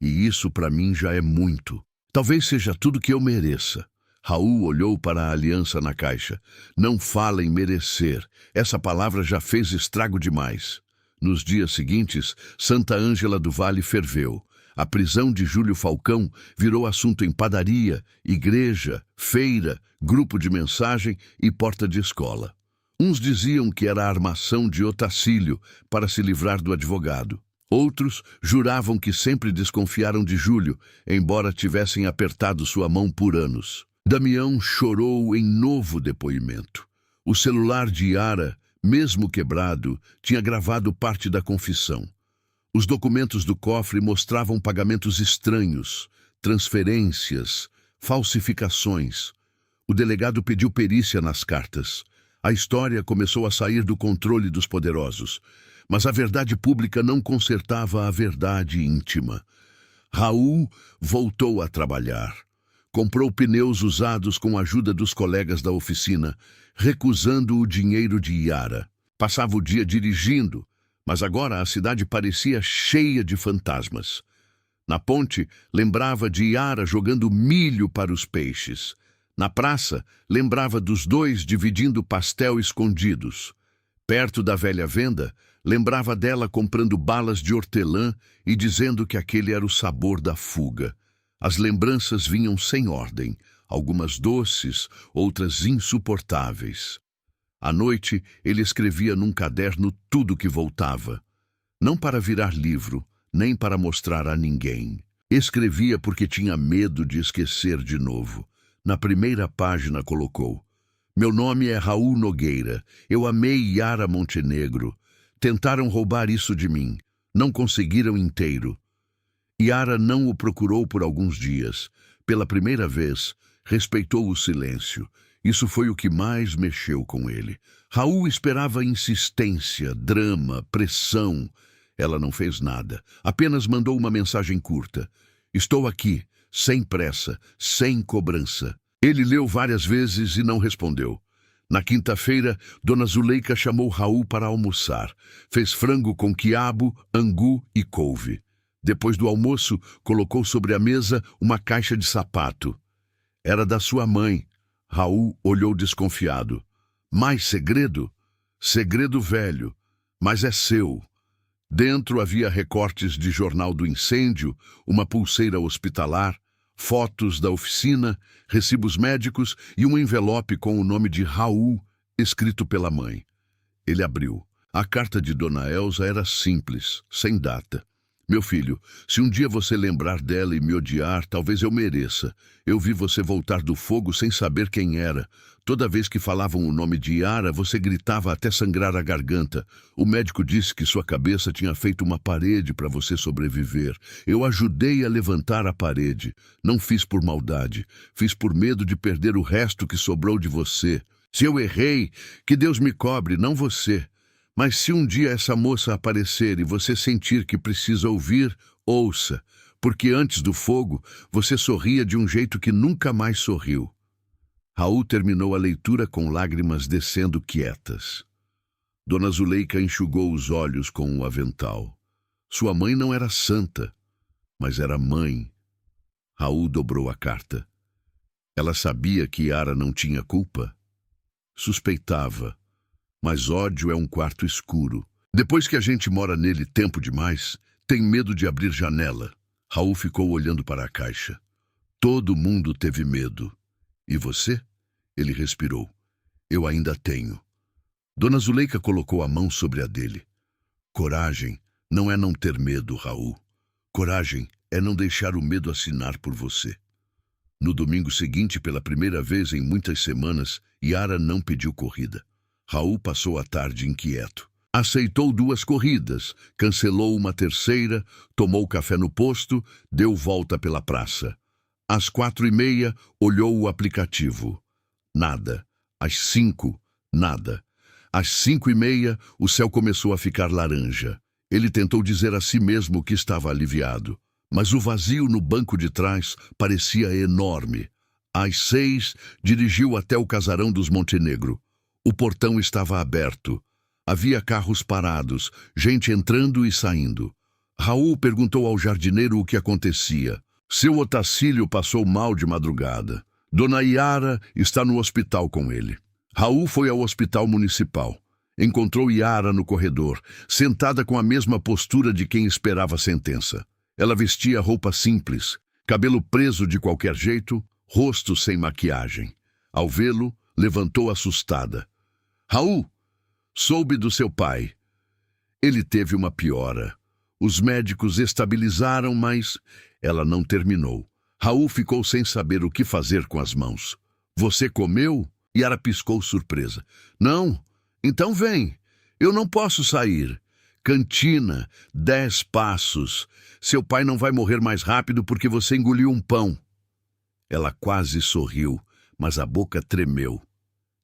E isso para mim já é muito. Talvez seja tudo que eu mereça. Raul olhou para a aliança na caixa. Não fala em merecer. Essa palavra já fez estrago demais. Nos dias seguintes, Santa Ângela do Vale ferveu. A prisão de Júlio Falcão virou assunto em padaria, igreja, feira, grupo de mensagem e porta de escola. Uns diziam que era a armação de Otacílio para se livrar do advogado. Outros juravam que sempre desconfiaram de Júlio, embora tivessem apertado sua mão por anos. Damião chorou em novo depoimento. O celular de Yara, mesmo quebrado, tinha gravado parte da confissão. Os documentos do cofre mostravam pagamentos estranhos, transferências, falsificações. O delegado pediu perícia nas cartas. A história começou a sair do controle dos poderosos, mas a verdade pública não consertava a verdade íntima. Raul voltou a trabalhar. Comprou pneus usados com a ajuda dos colegas da oficina, recusando o dinheiro de Yara. Passava o dia dirigindo, mas agora a cidade parecia cheia de fantasmas. Na ponte, lembrava de Yara jogando milho para os peixes. Na praça, lembrava dos dois dividindo pastel escondidos. Perto da velha venda, lembrava dela comprando balas de hortelã e dizendo que aquele era o sabor da fuga. As lembranças vinham sem ordem, algumas doces, outras insuportáveis. À noite, ele escrevia num caderno tudo que voltava. Não para virar livro, nem para mostrar a ninguém. Escrevia porque tinha medo de esquecer de novo. Na primeira página colocou: Meu nome é Raul Nogueira. Eu amei Yara Montenegro. Tentaram roubar isso de mim. Não conseguiram inteiro. Yara não o procurou por alguns dias. Pela primeira vez, respeitou o silêncio. Isso foi o que mais mexeu com ele. Raul esperava insistência, drama, pressão. Ela não fez nada. Apenas mandou uma mensagem curta. Estou aqui, sem pressa, sem cobrança. Ele leu várias vezes e não respondeu. Na quinta-feira, Dona Zuleika chamou Raul para almoçar. Fez frango com quiabo, angu e couve. Depois do almoço, colocou sobre a mesa uma caixa de sapato. Era da sua mãe. Raul olhou desconfiado. Mais segredo? Segredo velho, mas é seu. Dentro havia recortes de jornal do incêndio, uma pulseira hospitalar, fotos da oficina, recibos médicos e um envelope com o nome de Raul, escrito pela mãe. Ele abriu. A carta de Dona Elza era simples, sem data. Meu filho, se um dia você lembrar dela e me odiar, talvez eu mereça. Eu vi você voltar do fogo sem saber quem era. Toda vez que falavam o nome de Yara, você gritava até sangrar a garganta. O médico disse que sua cabeça tinha feito uma parede para você sobreviver. Eu ajudei a levantar a parede. Não fiz por maldade. Fiz por medo de perder o resto que sobrou de você. Se eu errei, que Deus me cobre, não você. Mas se um dia essa moça aparecer e você sentir que precisa ouvir, ouça, porque antes do fogo você sorria de um jeito que nunca mais sorriu. Raul terminou a leitura com lágrimas descendo quietas. Dona Zuleika enxugou os olhos com o avental. Sua mãe não era santa, mas era mãe. Raul dobrou a carta. Ela sabia que Yara não tinha culpa? Suspeitava. Mas ódio é um quarto escuro. Depois que a gente mora nele tempo demais, tem medo de abrir janela. Raul ficou olhando para a caixa. Todo mundo teve medo. E você? Ele respirou. Eu ainda tenho. Dona Zuleika colocou a mão sobre a dele. Coragem não é não ter medo, Raul. Coragem é não deixar o medo assinar por você. No domingo seguinte, pela primeira vez em muitas semanas, Yara não pediu corrida. Raul passou a tarde inquieto. Aceitou 2 corridas, cancelou uma terceira, tomou café no posto, deu volta pela praça. Às 4h30, olhou o aplicativo. Nada. Às 5, nada. Às 5h30, o céu começou a ficar laranja. Ele tentou dizer a si mesmo que estava aliviado, mas o vazio no banco de trás parecia enorme. Às 6, dirigiu até o casarão dos Montenegro. O portão estava aberto. Havia carros parados, gente entrando e saindo. Raul perguntou ao jardineiro o que acontecia. Seu Otacílio passou mal de madrugada. Dona Yara está no hospital com ele. Raul foi ao hospital municipal. Encontrou Yara no corredor, sentada com a mesma postura de quem esperava a sentença. Ela vestia roupa simples, cabelo preso de qualquer jeito, rosto sem maquiagem. Ao vê-lo, levantou assustada. Raul, soube do seu pai. Ele teve uma piora. Os médicos estabilizaram, mas ela não terminou. Raul ficou sem saber o que fazer com as mãos. Você comeu? Yara piscou surpresa. Não, então vem. Eu não posso sair. Cantina, 10 passos. Seu pai não vai morrer mais rápido porque você engoliu um pão. Ela quase sorriu, mas a boca tremeu.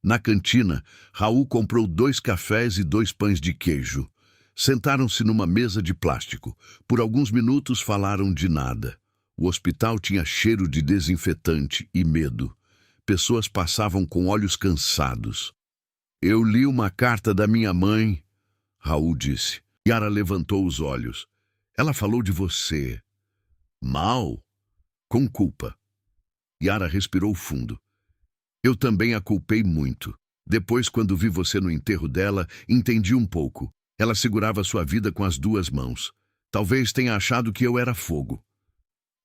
Na cantina, Raul comprou 2 cafés e 2 pães de queijo. Sentaram-se numa mesa de plástico. Por alguns minutos falaram de nada. O hospital tinha cheiro de desinfetante e medo. Pessoas passavam com olhos cansados. Eu li uma carta da minha mãe, Raul disse. Yara levantou os olhos. Ela falou de você. Mal? Com culpa. Yara respirou fundo. Eu também a culpei muito. Depois, quando vi você no enterro dela, entendi um pouco. Ela segurava sua vida com as 2 mãos. Talvez tenha achado que eu era fogo.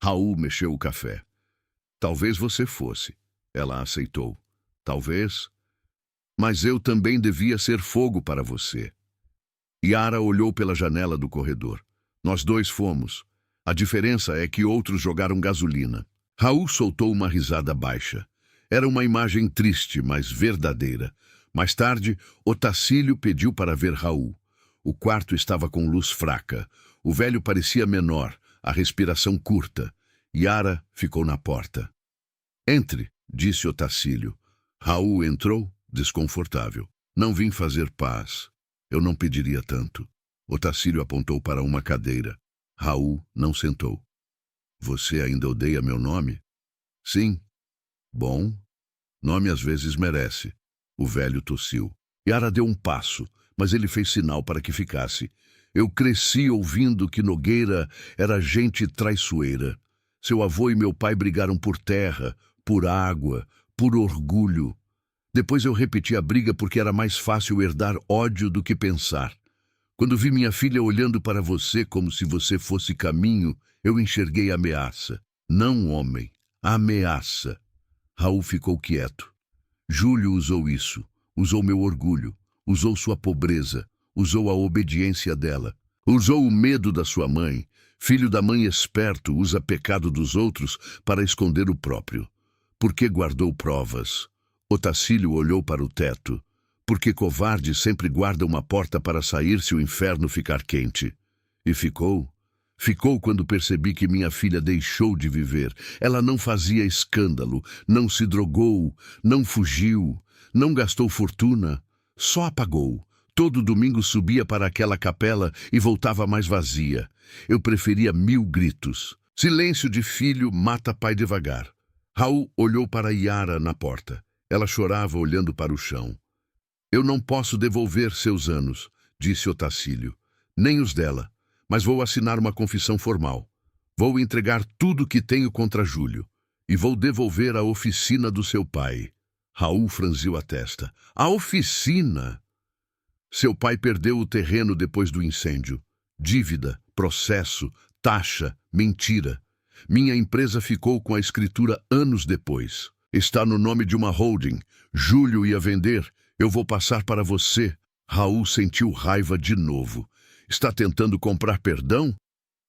Raul mexeu o café. Talvez você fosse. Ela aceitou. Talvez. Mas eu também devia ser fogo para você. Yara olhou pela janela do corredor. Nós 2 fomos. A diferença é que outros jogaram gasolina. Raul soltou uma risada baixa. Era uma imagem triste, mas verdadeira. Mais tarde, Otacílio pediu para ver Raul. O quarto estava com luz fraca. O velho parecia menor, a respiração curta. Yara ficou na porta. Entre, disse Otacílio. Raul entrou, desconfortável. Não vim fazer paz. Eu não pediria tanto. Otacílio apontou para uma cadeira. Raul não sentou. Você ainda odeia meu nome? Sim. Bom, nome às vezes merece. O velho tossiu. Yara deu um passo, mas ele fez sinal para que ficasse. Eu cresci ouvindo que Nogueira era gente traiçoeira. Seu avô e meu pai brigaram por terra, por água, por orgulho. Depois eu repeti a briga porque era mais fácil herdar ódio do que pensar. Quando vi minha filha olhando para você como se você fosse caminho, eu enxerguei ameaça. Não homem, ameaça. Raul ficou quieto. Júlio usou isso. Usou meu orgulho. Usou sua pobreza. Usou a obediência dela. Usou o medo da sua mãe. Filho da mãe esperto usa pecado dos outros para esconder o próprio. Porque guardou provas. Otacílio olhou para o teto. Porque covarde sempre guarda uma porta para sair se o inferno ficar quente. E ficou. Ficou quando percebi que minha filha deixou de viver. Ela não fazia escândalo, não se drogou, não fugiu, não gastou fortuna. Só apagou. Todo domingo subia para aquela capela e voltava mais vazia. Eu preferia 1000 gritos. Silêncio de filho mata pai devagar. Raul olhou para Yara na porta. Ela chorava olhando para o chão. Eu não posso devolver seus anos, disse Otacílio. Nem os dela. Mas vou assinar uma confissão formal. Vou entregar tudo que tenho contra Júlio. E vou devolver a oficina do seu pai. Raul franziu a testa. A oficina? Seu pai perdeu o terreno depois do incêndio. Dívida, processo, taxa, mentira. Minha empresa ficou com a escritura anos depois. Está no nome de uma holding. Júlio ia vender. Eu vou passar para você. Raul sentiu raiva de novo. Está tentando comprar perdão?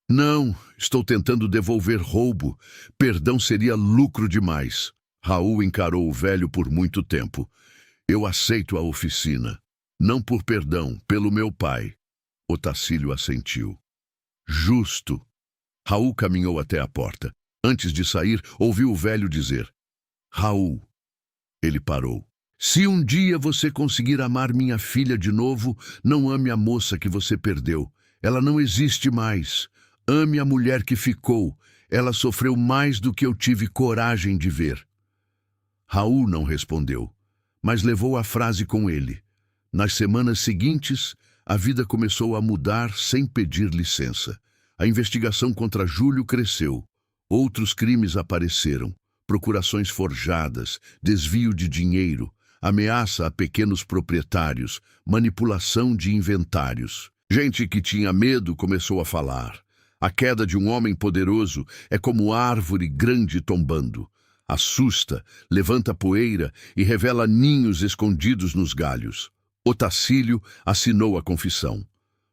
Não, estou tentando devolver roubo. Perdão seria lucro demais. Raul encarou o velho por muito tempo. Eu aceito a oficina. Não por perdão, pelo meu pai. Otacílio assentiu. Justo. Raul caminhou até a porta. Antes de sair, ouviu o velho dizer: Raul. Ele parou. Se um dia você conseguir amar minha filha de novo, não ame a moça que você perdeu. Ela não existe mais. Ame a mulher que ficou. Ela sofreu mais do que eu tive coragem de ver. Raul não respondeu, mas levou a frase com ele. Nas semanas seguintes, a vida começou a mudar sem pedir licença. A investigação contra Júlio cresceu. Outros crimes apareceram. Procurações forjadas, desvio de dinheiro, ameaça a pequenos proprietários, manipulação de inventários. Gente que tinha medo começou a falar. A queda de um homem poderoso é como árvore grande tombando. Assusta, levanta poeira e revela ninhos escondidos nos galhos. Otacílio assinou a confissão.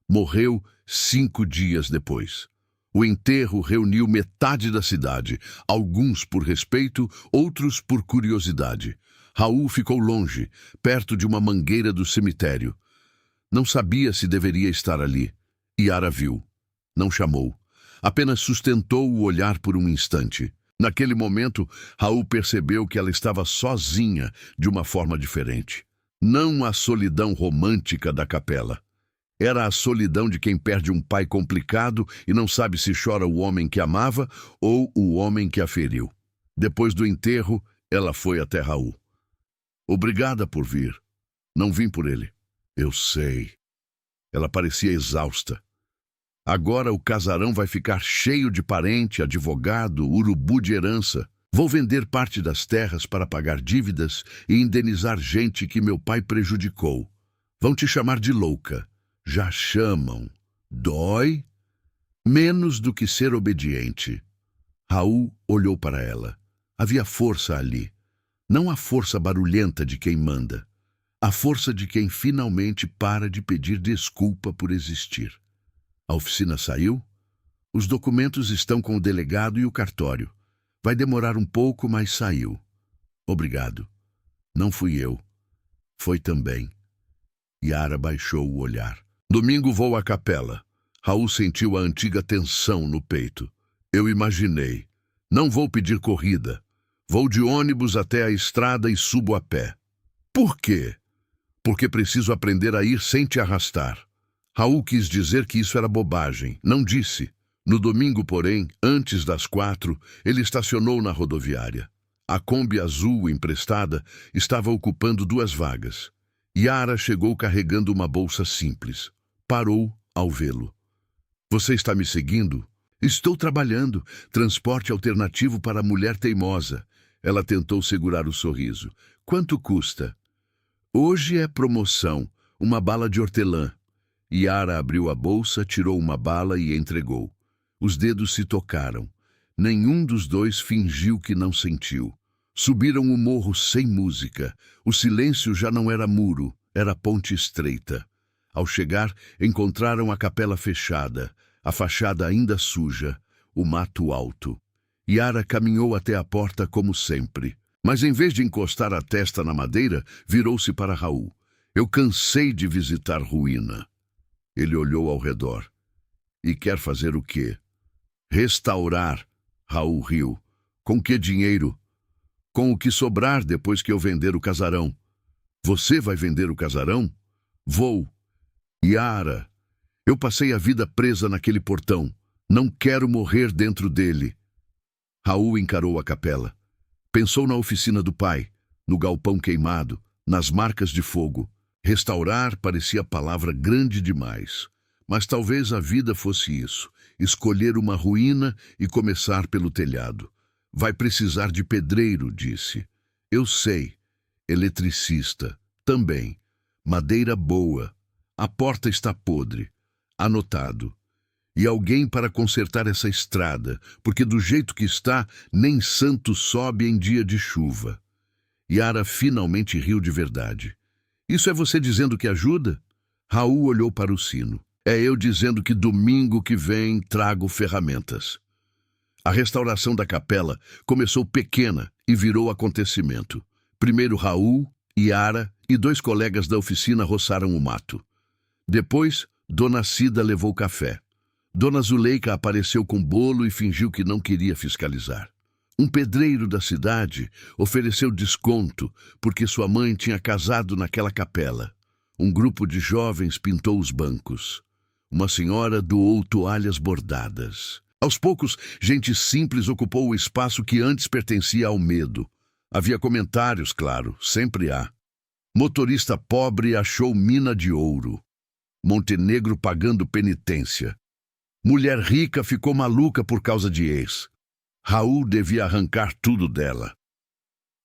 Morreu 5 dias depois. O enterro reuniu metade da cidade, alguns por respeito, outros por curiosidade. Raul ficou longe, perto de uma mangueira do cemitério. Não sabia se deveria estar ali. Yara viu. Não chamou. Apenas sustentou o olhar por um instante. Naquele momento, Raul percebeu que ela estava sozinha de uma forma diferente. Não a solidão romântica da capela. Era a solidão de quem perde um pai complicado e não sabe se chora o homem que amava ou o homem que a feriu. Depois do enterro, ela foi até Raul. Obrigada por vir. Não vim por ele. Eu sei. Ela parecia exausta. Agora o casarão vai ficar cheio de parente, advogado, urubu de herança. Vou vender parte das terras para pagar dívidas e indenizar gente que meu pai prejudicou. Vão te chamar de louca. Já chamam. Dói? Menos do que ser obediente. Raul olhou para ela. Havia força ali. Não a força barulhenta de quem manda. A força de quem finalmente para de pedir desculpa por existir. A oficina saiu. Os documentos estão com o delegado e o cartório. Vai demorar um pouco, mas saiu. Obrigado. Não fui eu. Foi também. Yara baixou o olhar. Domingo vou à capela. Raul sentiu a antiga tensão no peito. Eu imaginei. Não vou pedir corrida. Vou de ônibus até a estrada e subo a pé. Por quê? Porque preciso aprender a ir sem te arrastar. Raul quis dizer que isso era bobagem. Não disse. No domingo, porém, antes das 4, ele estacionou na rodoviária. A Kombi azul emprestada estava ocupando 2 vagas. Yara chegou carregando uma bolsa simples. Parou ao vê-lo. Você está me seguindo? Estou trabalhando. Transporte alternativo para mulher teimosa. Ela tentou segurar o sorriso. Quanto custa? Hoje é promoção. Uma bala de hortelã. Yara abriu a bolsa, tirou uma bala e entregou. Os dedos se tocaram. Nenhum dos dois fingiu que não sentiu. Subiram o morro sem música. O silêncio já não era muro, era ponte estreita. Ao chegar, encontraram a capela fechada, a fachada ainda suja, o mato alto. Yara caminhou até a porta como sempre. Mas em vez de encostar a testa na madeira, virou-se para Raul. Eu cansei de visitar ruína. Ele olhou ao redor. E quer fazer o quê? Restaurar. Raul riu. Com que dinheiro? Com o que sobrar depois que eu vender o casarão. Você vai vender o casarão? Vou. Yara, eu passei a vida presa naquele portão. Não quero morrer dentro dele. Raul encarou a capela. Pensou na oficina do pai, no galpão queimado, nas marcas de fogo. Restaurar parecia palavra grande demais. Mas talvez a vida fosse isso. Escolher uma ruína e começar pelo telhado. Vai precisar de pedreiro, disse. Eu sei. Eletricista. Também. Madeira boa. A porta está podre. Anotado. E alguém para consertar essa estrada, porque do jeito que está, nem santo sobe em dia de chuva. Yara finalmente riu de verdade. Isso é você dizendo que ajuda? Raul olhou para o sino. É eu dizendo que domingo que vem trago ferramentas. A restauração da capela começou pequena e virou acontecimento. Primeiro Raul, Yara e 2 colegas da oficina roçaram o mato. Depois, Dona Cida levou café. Dona Zuleika apareceu com bolo e fingiu que não queria fiscalizar. Um pedreiro da cidade ofereceu desconto porque sua mãe tinha casado naquela capela. Um grupo de jovens pintou os bancos. Uma senhora doou toalhas bordadas. Aos poucos, gente simples ocupou o espaço que antes pertencia ao medo. Havia comentários, claro, sempre há. Motorista pobre achou mina de ouro. Montenegro pagando penitência. Mulher rica ficou maluca por causa de ex. Raul devia arrancar tudo dela.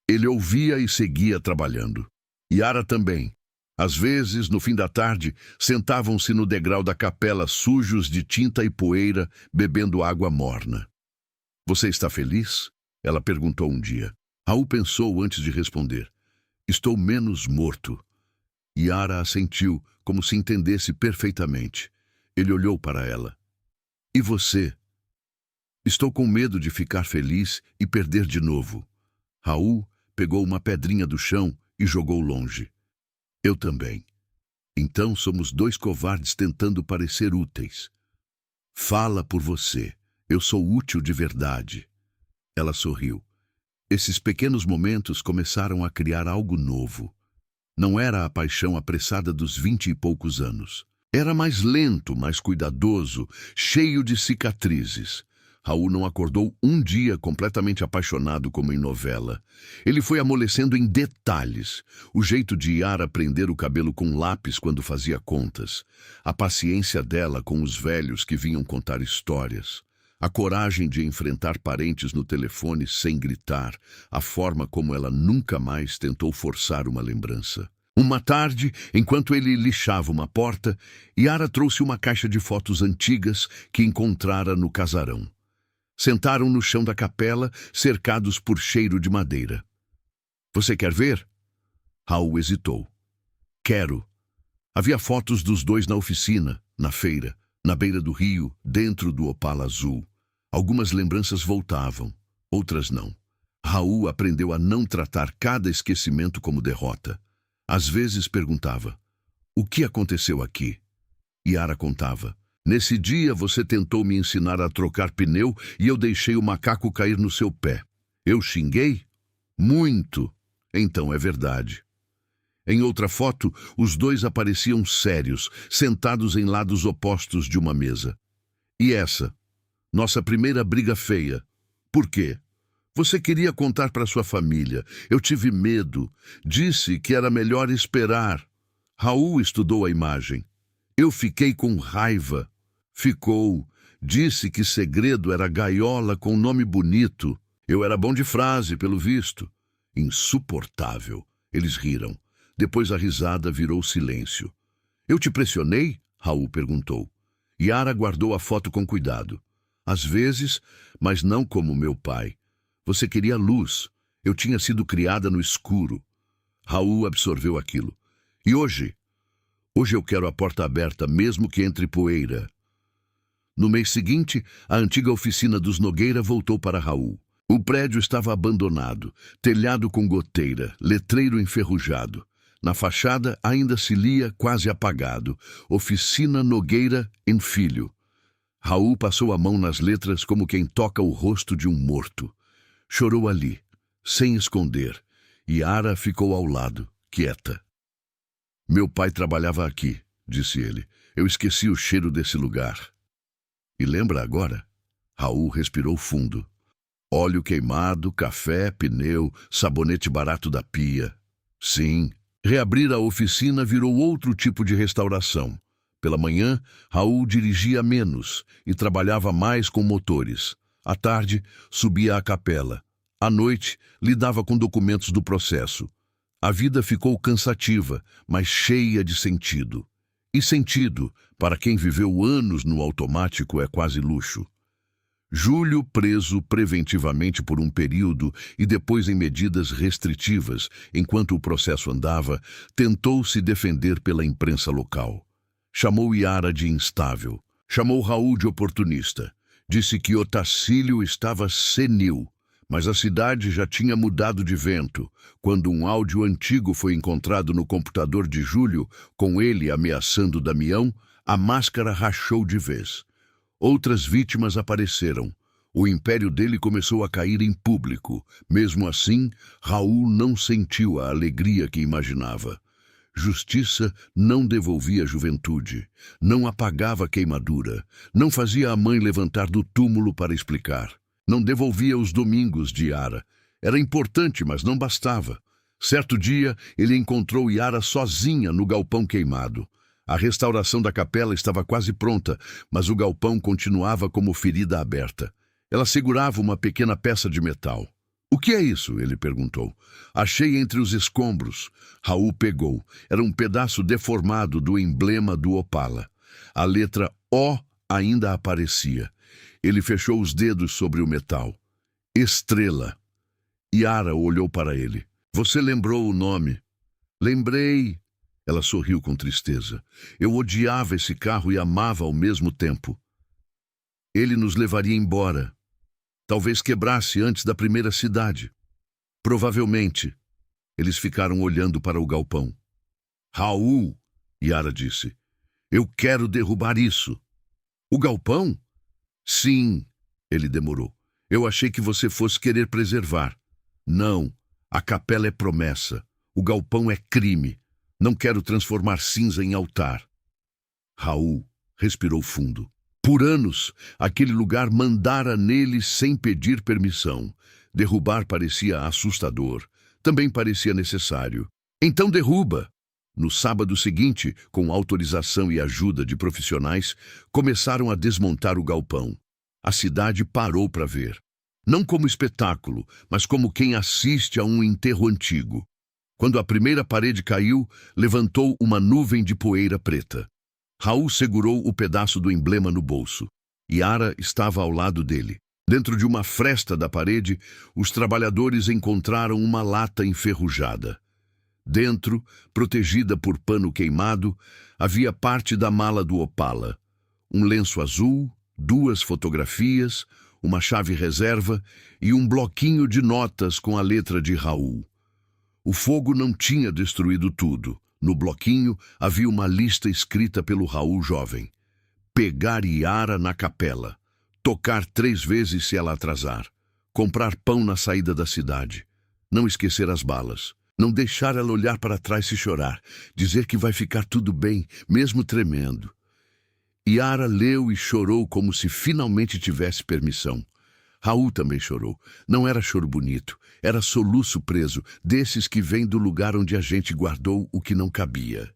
Ele ouvia e seguia trabalhando. Yara também. Às vezes, no fim da tarde, sentavam-se no degrau da capela sujos de tinta e poeira, bebendo água morna. Você está feliz? Ela perguntou um dia. Raul pensou antes de responder. Estou menos morto. Yara assentiu, como se entendesse perfeitamente. Ele olhou para ela. E você? Estou com medo de ficar feliz e perder de novo. Raul pegou uma pedrinha do chão e jogou longe. Eu também. Então somos 2 covardes tentando parecer úteis. Fala por você. Eu sou útil de verdade. Ela sorriu. Esses pequenos momentos começaram a criar algo novo. Não era a paixão apressada dos 20 e poucos anos. Era mais lento, mais cuidadoso, cheio de cicatrizes. Raul não acordou um dia completamente apaixonado como em novela. Ele foi amolecendo em detalhes. O jeito de Yara prender o cabelo com lápis quando fazia contas. A paciência dela com os velhos que vinham contar histórias. A coragem de enfrentar parentes no telefone sem gritar. A forma como ela nunca mais tentou forçar uma lembrança. Uma tarde, enquanto ele lixava uma porta, Yara trouxe uma caixa de fotos antigas que encontrara no casarão. Sentaram no chão da capela, cercados por cheiro de madeira. Você quer ver? Raul hesitou. Quero. Havia fotos dos 2 na oficina, na feira, Na beira do rio, dentro do Opala azul, algumas lembranças voltavam, outras não. Raul aprendeu a não tratar cada esquecimento como derrota. Às vezes perguntava: "O que aconteceu aqui?" Yara contava: "Nesse dia você tentou me ensinar a trocar pneu e eu deixei o macaco cair no seu pé. Eu xinguei? Muito. Então é verdade." Em outra foto, os dois apareciam sérios, sentados em lados opostos de uma mesa. "E essa? Nossa primeira briga feia. Por quê?" "Você queria contar para sua família. Eu tive medo. Disse que era melhor esperar." Raul estudou a imagem. "Eu fiquei com raiva." "Ficou. Disse que segredo era gaiola com nome bonito. Eu era bom de frase, pelo visto." Insuportável. Eles riram. Depois a risada virou silêncio. "Eu te pressionei?" Raul perguntou. Yara guardou a foto com cuidado. "Às vezes, mas não como meu pai. Você queria luz. Eu tinha sido criada no escuro." Raul absorveu aquilo. "E hoje? Hoje eu quero a porta aberta, mesmo que entre poeira." No mês seguinte, a antiga oficina dos Nogueira voltou para Raul. O prédio estava abandonado, telhado com goteira, letreiro enferrujado. Na fachada ainda se lia, quase apagado, Oficina Nogueira em Filho. Raul passou a mão nas letras como quem toca o rosto de um morto. Chorou ali, sem esconder. Yara ficou ao lado, quieta. "Meu pai trabalhava aqui", disse ele. "Eu esqueci o cheiro desse lugar." "E lembra agora?" Raul respirou fundo. "Óleo queimado, café, pneu, sabonete barato da pia." "Sim." Reabrir a oficina virou outro tipo de restauração. Pela manhã, Raul dirigia menos e trabalhava mais com motores. À tarde, subia à capela. À noite, lidava com documentos do processo. A vida ficou cansativa, mas cheia de sentido. E sentido, para quem viveu anos no automático, é quase luxo. Júlio, preso preventivamente por um período e depois em medidas restritivas, enquanto o processo andava, tentou se defender pela imprensa local. Chamou Yara de instável. Chamou Raul de oportunista. Disse que Otacílio estava senil, mas a cidade já tinha mudado de vento. Quando um áudio antigo foi encontrado no computador de Júlio, com ele ameaçando Damião, a máscara rachou de vez. Outras vítimas apareceram. O império dele começou a cair em público. Mesmo assim, Raul não sentiu a alegria que imaginava. Justiça não devolvia a juventude, não apagava a queimadura, não fazia a mãe levantar do túmulo para explicar. Não devolvia os domingos de Yara. Era importante, mas não bastava. Certo dia, ele encontrou Yara sozinha no galpão queimado. A restauração da capela estava quase pronta, mas o galpão continuava como ferida aberta. Ela segurava uma pequena peça de metal. "O que é isso?" ele perguntou. "Achei entre os escombros." Raul pegou. Era um pedaço deformado do emblema do Opala. A letra O ainda aparecia. Ele fechou os dedos sobre o metal. Estrela. Yara olhou para ele. "Você lembrou o nome?" "Lembrei." Ela sorriu com tristeza. "Eu odiava esse carro e amava ao mesmo tempo. Ele nos levaria embora. Talvez quebrasse antes da primeira cidade. Provavelmente." Eles ficaram olhando para o galpão. "Raul," Yara disse, "eu quero derrubar isso." "O galpão?" "Sim." Ele demorou. "Eu achei que você fosse querer preservar." "Não. A capela é promessa. O galpão é crime. Não quero transformar cinza em altar." Raul respirou fundo. Por anos, aquele lugar mandara nele sem pedir permissão. Derrubar parecia assustador. Também parecia necessário. "Então derruba." No sábado seguinte, com autorização e ajuda de profissionais, começaram a desmontar o galpão. A cidade parou para ver. Não como espetáculo, mas como quem assiste a um enterro antigo. Quando a primeira parede caiu, levantou uma nuvem de poeira preta. Raul segurou o pedaço do emblema no bolso. Yara estava ao lado dele. Dentro de uma fresta da parede, os trabalhadores encontraram uma lata enferrujada. Dentro, protegida por pano queimado, havia parte da mala do Opala. um lenço azul, 2 fotografias, uma chave reserva e um bloquinho de notas com a letra de Raul. O fogo não tinha destruído tudo. No bloquinho havia uma lista escrita pelo Raul jovem. Pegar Yara na capela. Tocar 3 vezes se ela atrasar. Comprar pão na saída da cidade. Não esquecer as balas. Não deixar ela olhar para trás e chorar. Dizer que vai ficar tudo bem, mesmo tremendo. Yara leu e chorou como se finalmente tivesse permissão. Raul também chorou. Não era choro bonito, era soluço preso, desses que vêm do lugar onde a gente guardou o que não cabia.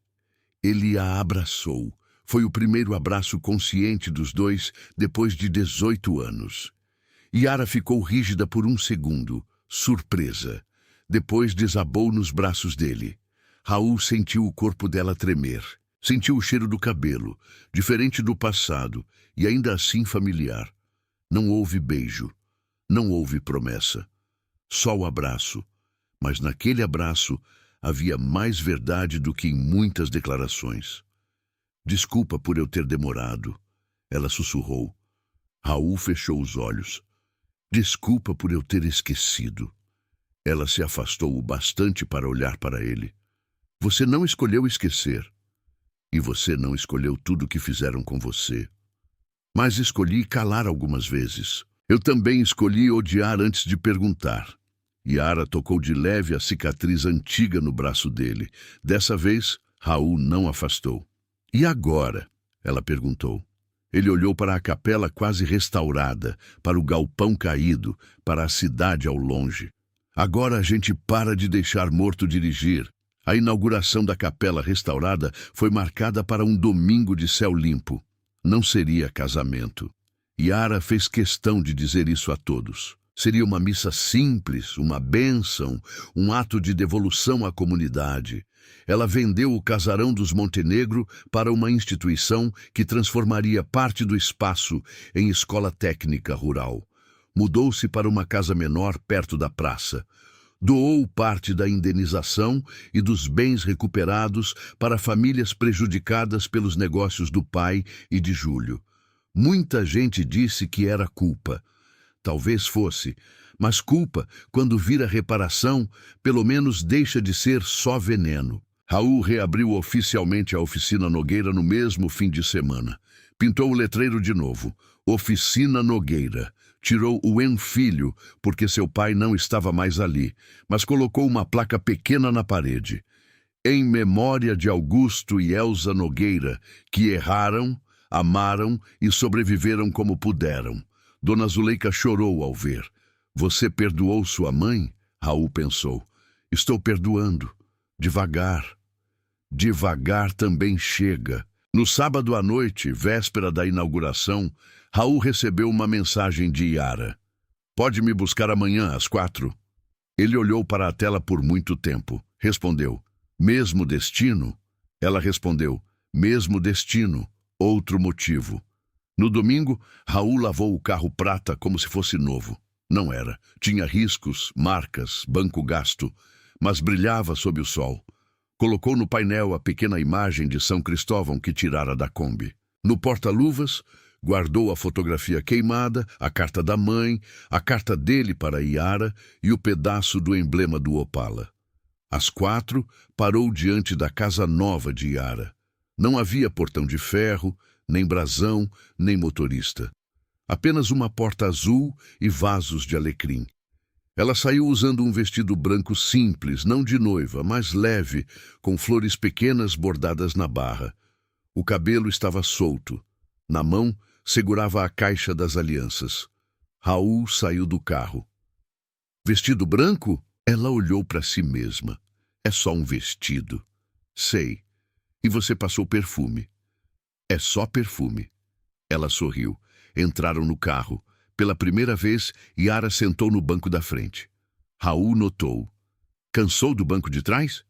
Ele a abraçou. Foi o primeiro abraço consciente dos dois depois de 18 anos. Yara ficou rígida por 1 segundo, surpresa. Depois desabou nos braços dele. Raul sentiu o corpo dela tremer. Sentiu o cheiro do cabelo, diferente do passado, e ainda assim familiar. Não houve beijo, não houve promessa. Só o abraço. Mas naquele abraço havia mais verdade do que em muitas declarações. Desculpa por eu ter demorado, ela sussurrou. Raul fechou os olhos. Desculpa por eu ter esquecido. Ela se afastou o bastante para olhar para ele. Você não escolheu esquecer. E você não escolheu tudo o que fizeram com você. Mas escolhi calar algumas vezes. Eu também escolhi odiar antes de perguntar. Yara tocou de leve a cicatriz antiga no braço dele. Dessa vez, Raul não afastou. E agora? Ela perguntou. Ele olhou para a capela quase restaurada, para o galpão caído, para a cidade ao longe. Agora a gente para de deixar morto dirigir. A inauguração da capela restaurada foi marcada para um domingo de céu limpo. Não seria casamento. Yara fez questão de dizer isso a todos. Seria uma missa simples, uma bênção, um ato de devolução à comunidade. Ela vendeu o casarão dos Montenegro para uma instituição que transformaria parte do espaço em escola técnica rural. Mudou-se para uma casa menor perto da praça. Doou parte da indenização e dos bens recuperados para famílias prejudicadas pelos negócios do pai e de Júlio. Muita gente disse que era culpa. Talvez fosse, mas culpa, quando vira reparação, pelo menos deixa de ser só veneno. Raul reabriu oficialmente a Oficina Nogueira no mesmo fim de semana. Pintou o letreiro de novo. Oficina Nogueira. Tirou o Filho, porque seu pai não estava mais ali, mas colocou uma placa pequena na parede. Em memória de Augusto e Elza Nogueira, que erraram, amaram e sobreviveram como puderam. Dona Zuleika chorou ao ver. Você perdoou sua mãe? Raul pensou. Estou perdoando. Devagar. Devagar também chega. No sábado à noite, véspera da inauguração, Raul recebeu uma mensagem de Yara. Pode me buscar amanhã às 4? Ele olhou para a tela por muito tempo. Respondeu, mesmo destino? Ela respondeu, mesmo destino, outro motivo. No domingo, Raul lavou o carro prata como se fosse novo. Não era. Tinha riscos, marcas, banco gasto, mas brilhava sob o sol. Colocou no painel a pequena imagem de São Cristóvão que tirara da Kombi. No porta-luvas, guardou a fotografia queimada, a carta da mãe, a carta dele para Yara e o pedaço do emblema do Opala. Às 4, parou diante da casa nova de Yara. Não havia portão de ferro, nem brasão, nem motorista. Apenas uma porta azul e vasos de alecrim. Ela saiu usando um vestido branco simples, não de noiva, mas leve, com flores pequenas bordadas na barra. O cabelo estava solto. Na mão, segurava a caixa das alianças. Raul saiu do carro. Vestido branco? Ela olhou para si mesma. É só um vestido. Sei. E você passou perfume. É só perfume. Ela sorriu. Entraram no carro. Pela primeira vez, Yara sentou no banco da frente. Raul notou. Cansou do banco de trás?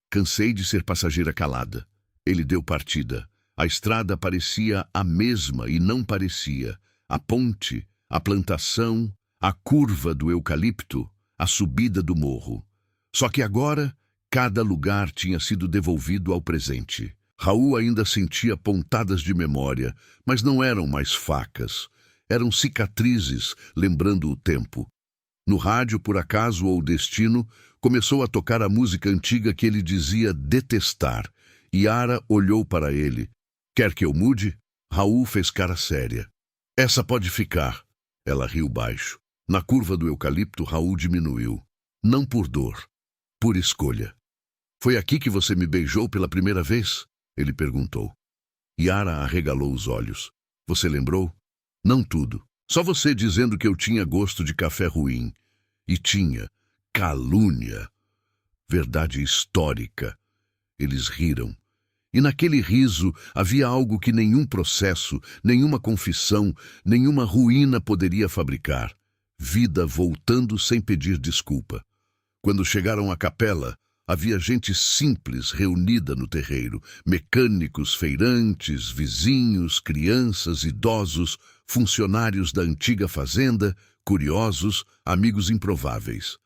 Cansei de ser passageira calada. Ele deu partida. A estrada parecia a mesma e não parecia. A ponte, a plantação, a curva do eucalipto, a subida do morro. Só que agora, cada lugar tinha sido devolvido ao presente. Raul ainda sentia pontadas de memória, mas não eram mais facas. Eram cicatrizes, lembrando o tempo. No rádio, por acaso ou destino, começou a tocar a música antiga que ele dizia detestar. Yara olhou para ele. Quer que eu mude? Raul fez cara séria. Essa pode ficar. Ela riu baixo. Na curva do eucalipto, Raul diminuiu. Não por dor, por escolha. Foi aqui que você me beijou pela primeira vez? Ele perguntou. Yara arregalou os olhos. Você lembrou? Não tudo. Só você dizendo que eu tinha gosto de café ruim. E tinha. Calúnia. Verdade histórica. Eles riram. E naquele riso havia algo que nenhum processo, nenhuma confissão, nenhuma ruína poderia fabricar. Vida voltando sem pedir desculpa. Quando chegaram à capela, havia gente simples reunida no terreiro. Mecânicos, feirantes, vizinhos, crianças, idosos, funcionários da antiga fazenda, curiosos, amigos improváveis.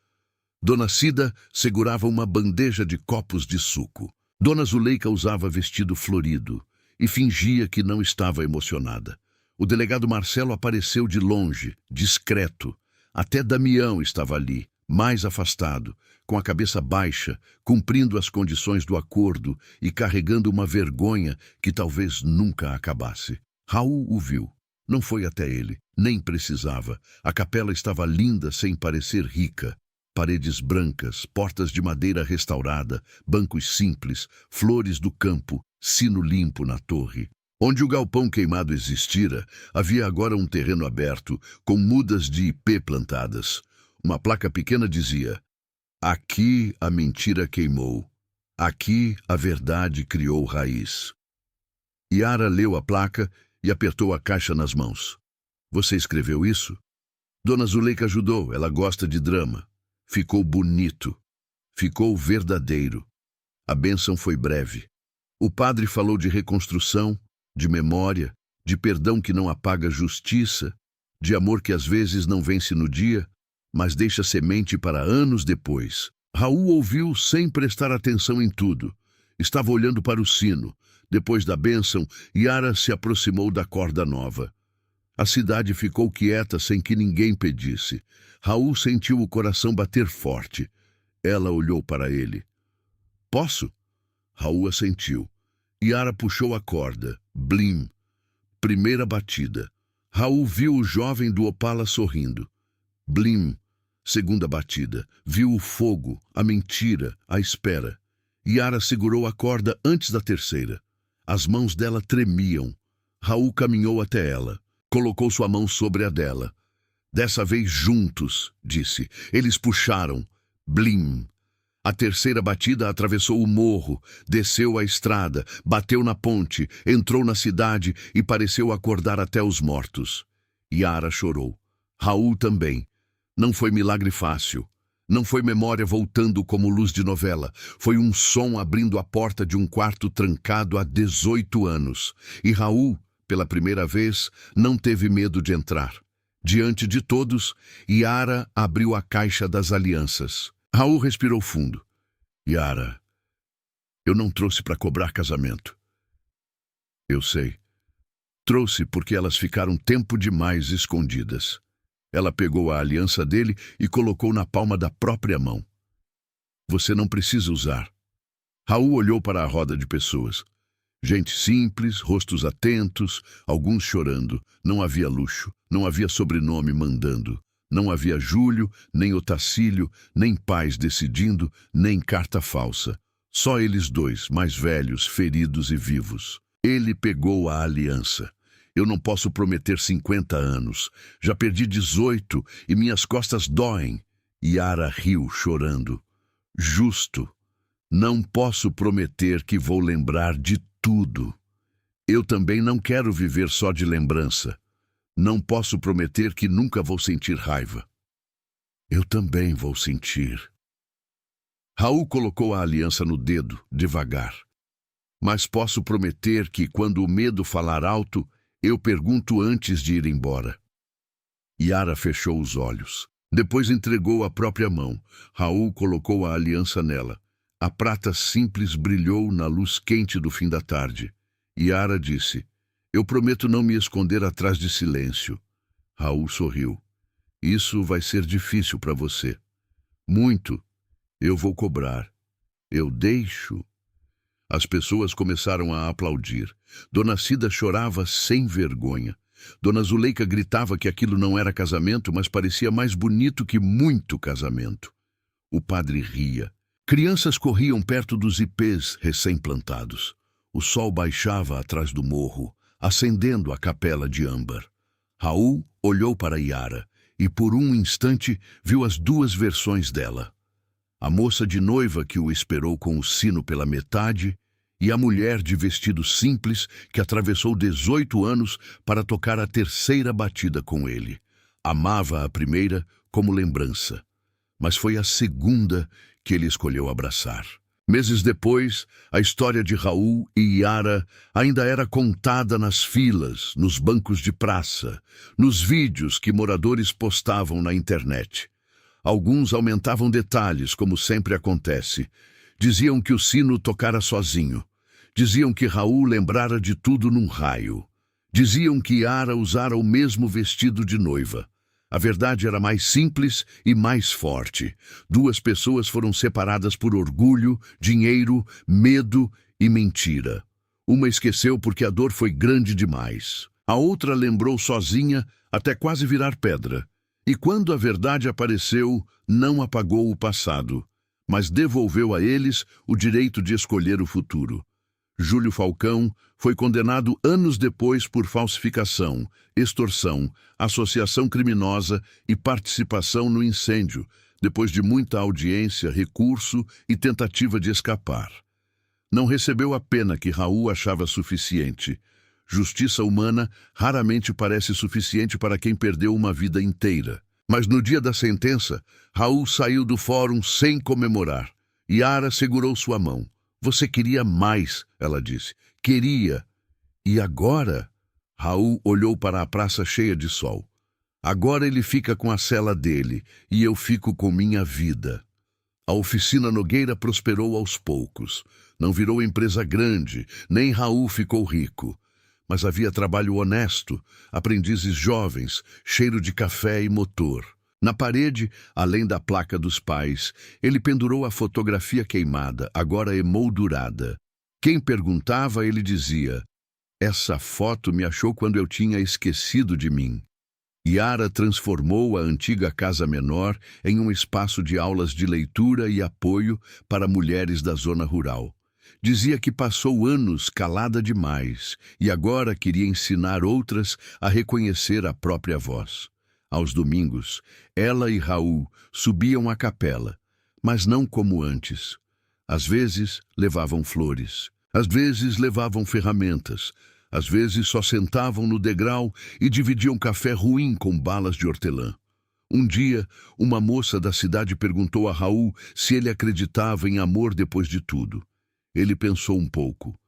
Dona Cida segurava uma bandeja de copos de suco. Dona Zuleika usava vestido florido e fingia que não estava emocionada. O delegado Marcelo apareceu de longe, discreto. Até Damião estava ali, mais afastado, com a cabeça baixa, cumprindo as condições do acordo e carregando uma vergonha que talvez nunca acabasse. Raul o viu. Não foi até ele, nem precisava. A capela estava linda sem parecer rica. Paredes brancas, portas de madeira restaurada, bancos simples, flores do campo, sino limpo na torre. Onde o galpão queimado existira, havia agora um terreno aberto, com mudas de ipê plantadas. Uma placa pequena dizia: aqui a mentira queimou, aqui a verdade criou raiz. Yara leu a placa e apertou a caixa nas mãos. Você escreveu isso? Dona Zuleika ajudou, ela gosta de drama. Ficou bonito. Ficou verdadeiro. A bênção foi breve. O padre falou de reconstrução, de memória, de perdão que não apaga justiça, de amor que às vezes não vence no dia, mas deixa semente para anos depois. Raul ouviu sem prestar atenção em tudo. Estava olhando para o sino. Depois da bênção, Yara se aproximou da corda nova. A cidade ficou quieta sem que ninguém pedisse. Raul sentiu o coração bater forte. Ela olhou para ele. Posso? Raul assentiu. Yara puxou a corda. Blim. Primeira batida. Raul viu o jovem do Opala sorrindo. Blim. Segunda batida. Viu o fogo, a mentira, a espera. Yara segurou a corda antes da terceira. As mãos dela tremiam. Raul caminhou até ela. Colocou sua mão sobre a dela. Dessa vez juntos, disse. Eles puxaram. Blim. A terceira batida atravessou o morro, desceu a estrada, bateu na ponte, entrou na cidade e pareceu acordar até os mortos. Yara chorou. Raul também. Não foi milagre fácil. Não foi memória voltando como luz de novela. Foi um som abrindo a porta de um quarto trancado há 18 anos. E Raul, pela primeira vez, não teve medo de entrar. Diante de todos, Yara abriu a caixa das alianças. Raul respirou fundo. Yara, eu não trouxe para cobrar casamento. Eu sei. Trouxe porque elas ficaram tempo demais escondidas. Ela pegou a aliança dele e colocou na palma da própria mão. Você não precisa usar. Raul olhou para a roda de pessoas. Gente simples, rostos atentos, alguns chorando. Não havia luxo, não havia sobrenome mandando. Não havia Júlio, nem Otacílio, nem pais decidindo, nem carta falsa. Só eles dois, mais velhos, feridos e vivos. Ele pegou a aliança. Eu não posso prometer 50 anos. Já perdi 18 e minhas costas doem. Yara riu, chorando. Justo. Não posso prometer que vou lembrar de tudo. Eu também não quero viver só de lembrança. Não posso prometer que nunca vou sentir raiva. Eu também vou sentir. Raul colocou a aliança no dedo, devagar. Mas posso prometer que, quando o medo falar alto, eu pergunto antes de ir embora. Yara fechou os olhos. Depois entregou a própria mão. Raul colocou a aliança nela. A prata simples brilhou na luz quente do fim da tarde. Yara disse: "Eu prometo não me esconder atrás de silêncio." Raul sorriu. "Isso vai ser difícil para você." "Muito. Eu vou cobrar." "Eu deixo." As pessoas começaram a aplaudir. Dona Cida chorava sem vergonha. Dona Zuleika gritava que aquilo não era casamento, mas parecia mais bonito que muito casamento. O padre ria. Crianças corriam perto dos ipês recém-plantados. O sol baixava atrás do morro, acendendo a capela de âmbar. Raul olhou para Yara e, por um instante, viu as duas versões dela. A moça de noiva que o esperou com o sino pela metade e a mulher de vestido simples que atravessou 18 anos para tocar a terceira batida com ele. Amava a primeira como lembrança, mas foi a segunda que ele escolheu abraçar. Meses depois, a história de Raul e Yara ainda era contada nas filas, nos bancos de praça, nos vídeos que moradores postavam na internet. Alguns aumentavam detalhes, como sempre acontece. Diziam que o sino tocara sozinho. Diziam que Raul lembrara de tudo num raio. Diziam que Yara usara o mesmo vestido de noiva. A verdade era mais simples e mais forte. Duas pessoas foram separadas por orgulho, dinheiro, medo e mentira. Uma esqueceu porque a dor foi grande demais. A outra lembrou sozinha até quase virar pedra. E quando a verdade apareceu, não apagou o passado, mas devolveu a eles o direito de escolher o futuro. Júlio Falcão foi condenado anos depois por falsificação, extorsão, associação criminosa e participação no incêndio, depois de muita audiência, recurso e tentativa de escapar. Não recebeu a pena que Raul achava suficiente. Justiça humana raramente parece suficiente para quem perdeu uma vida inteira. Mas no dia da sentença, Raul saiu do fórum sem comemorar. Yara segurou sua mão. "Você queria mais", ela disse. "Queria." "E agora?" Raul olhou para a praça cheia de sol. "Agora ele fica com a cela dele e eu fico com minha vida." A oficina Nogueira prosperou aos poucos. Não virou empresa grande, nem Raul ficou rico. Mas havia trabalho honesto, aprendizes jovens, cheiro de café e motor. Na parede, além da placa dos pais, ele pendurou a fotografia queimada, agora emoldurada. Quem perguntava, ele dizia: "Essa foto me achou quando eu tinha esquecido de mim." Yara transformou a antiga casa menor em um espaço de aulas de leitura e apoio para mulheres da zona rural. Dizia que passou anos calada demais e agora queria ensinar outras a reconhecer a própria voz. Aos domingos, ela e Raul subiam à capela, mas não como antes. Às vezes levavam flores, às vezes levavam ferramentas, às vezes só sentavam no degrau e dividiam café ruim com balas de hortelã. Um dia, uma moça da cidade perguntou a Raul se ele acreditava em amor depois de tudo. Ele pensou um pouco.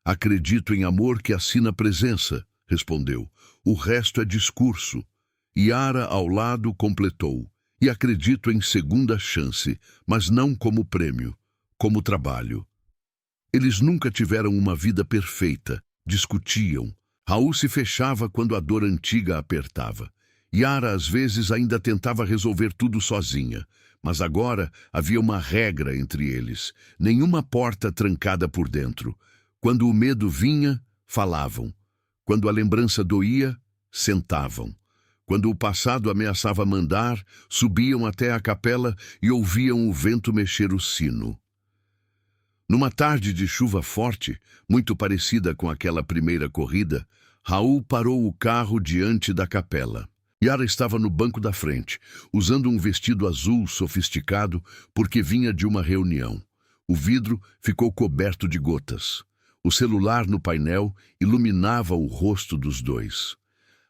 "Acredito em amor que assina presença", respondeu. "O resto é discurso." Yara, ao lado, completou: "E acredito em segunda chance, mas não como prêmio, como trabalho." Eles nunca tiveram uma vida perfeita, discutiam. Raul se fechava quando a dor antiga apertava. Yara, às vezes, ainda tentava resolver tudo sozinha, mas agora havia uma regra entre eles: nenhuma porta trancada por dentro. Quando o medo vinha, falavam. Quando a lembrança doía, sentavam. Quando o passado ameaçava mandar, subiam até a capela e ouviam o vento mexer o sino. Numa tarde de chuva forte, muito parecida com aquela primeira corrida, Raul parou o carro diante da capela. Yara estava no banco da frente, usando um vestido azul sofisticado porque vinha de uma reunião. O vidro ficou coberto de gotas. O celular no painel iluminava o rosto dos dois.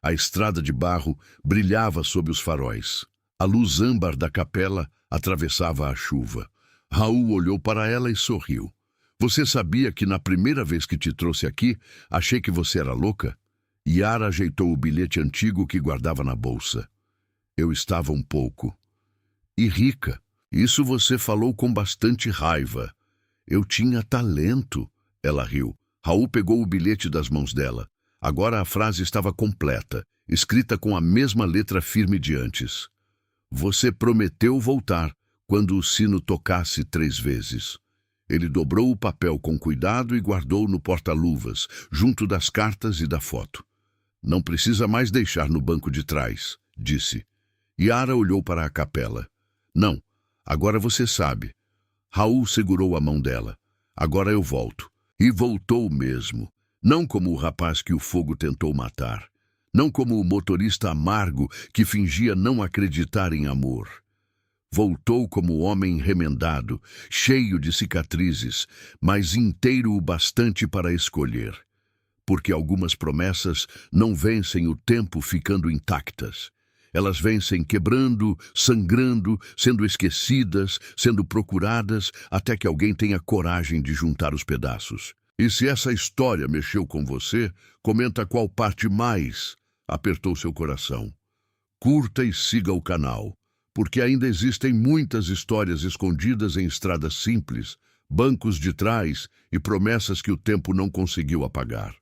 A estrada de barro brilhava sob os faróis. A luz âmbar da capela atravessava a chuva. Raul olhou para ela e sorriu. "Você sabia que na primeira vez que te trouxe aqui, achei que você era louca?" Yara ajeitou o bilhete antigo que guardava na bolsa. "Eu estava um pouco." "E rica. Isso você falou com bastante raiva." Eu tinha talento. Ela riu. Raul pegou o bilhete das mãos dela. Agora a frase estava completa, escrita com a mesma letra firme de antes. Você prometeu voltar quando o sino tocasse 3 vezes. Ele dobrou o papel com cuidado e guardou no porta-luvas, junto das cartas e da foto. Não precisa mais deixar no banco de trás, disse. Yara olhou para a capela. Não, agora você sabe. Raul segurou a mão dela. Agora eu volto. E voltou mesmo. Não como o rapaz que o fogo tentou matar. Não como o motorista amargo que fingia não acreditar em amor. Voltou como homem remendado, cheio de cicatrizes, mas inteiro o bastante para escolher. Porque algumas promessas não vencem o tempo ficando intactas. Elas vencem quebrando, sangrando, sendo esquecidas, sendo procuradas, até que alguém tenha coragem de juntar os pedaços. E se essa história mexeu com você, comenta qual parte mais apertou seu coração. Curta e siga o canal, porque ainda existem muitas histórias escondidas em estradas simples, bancos de trás e promessas que o tempo não conseguiu apagar.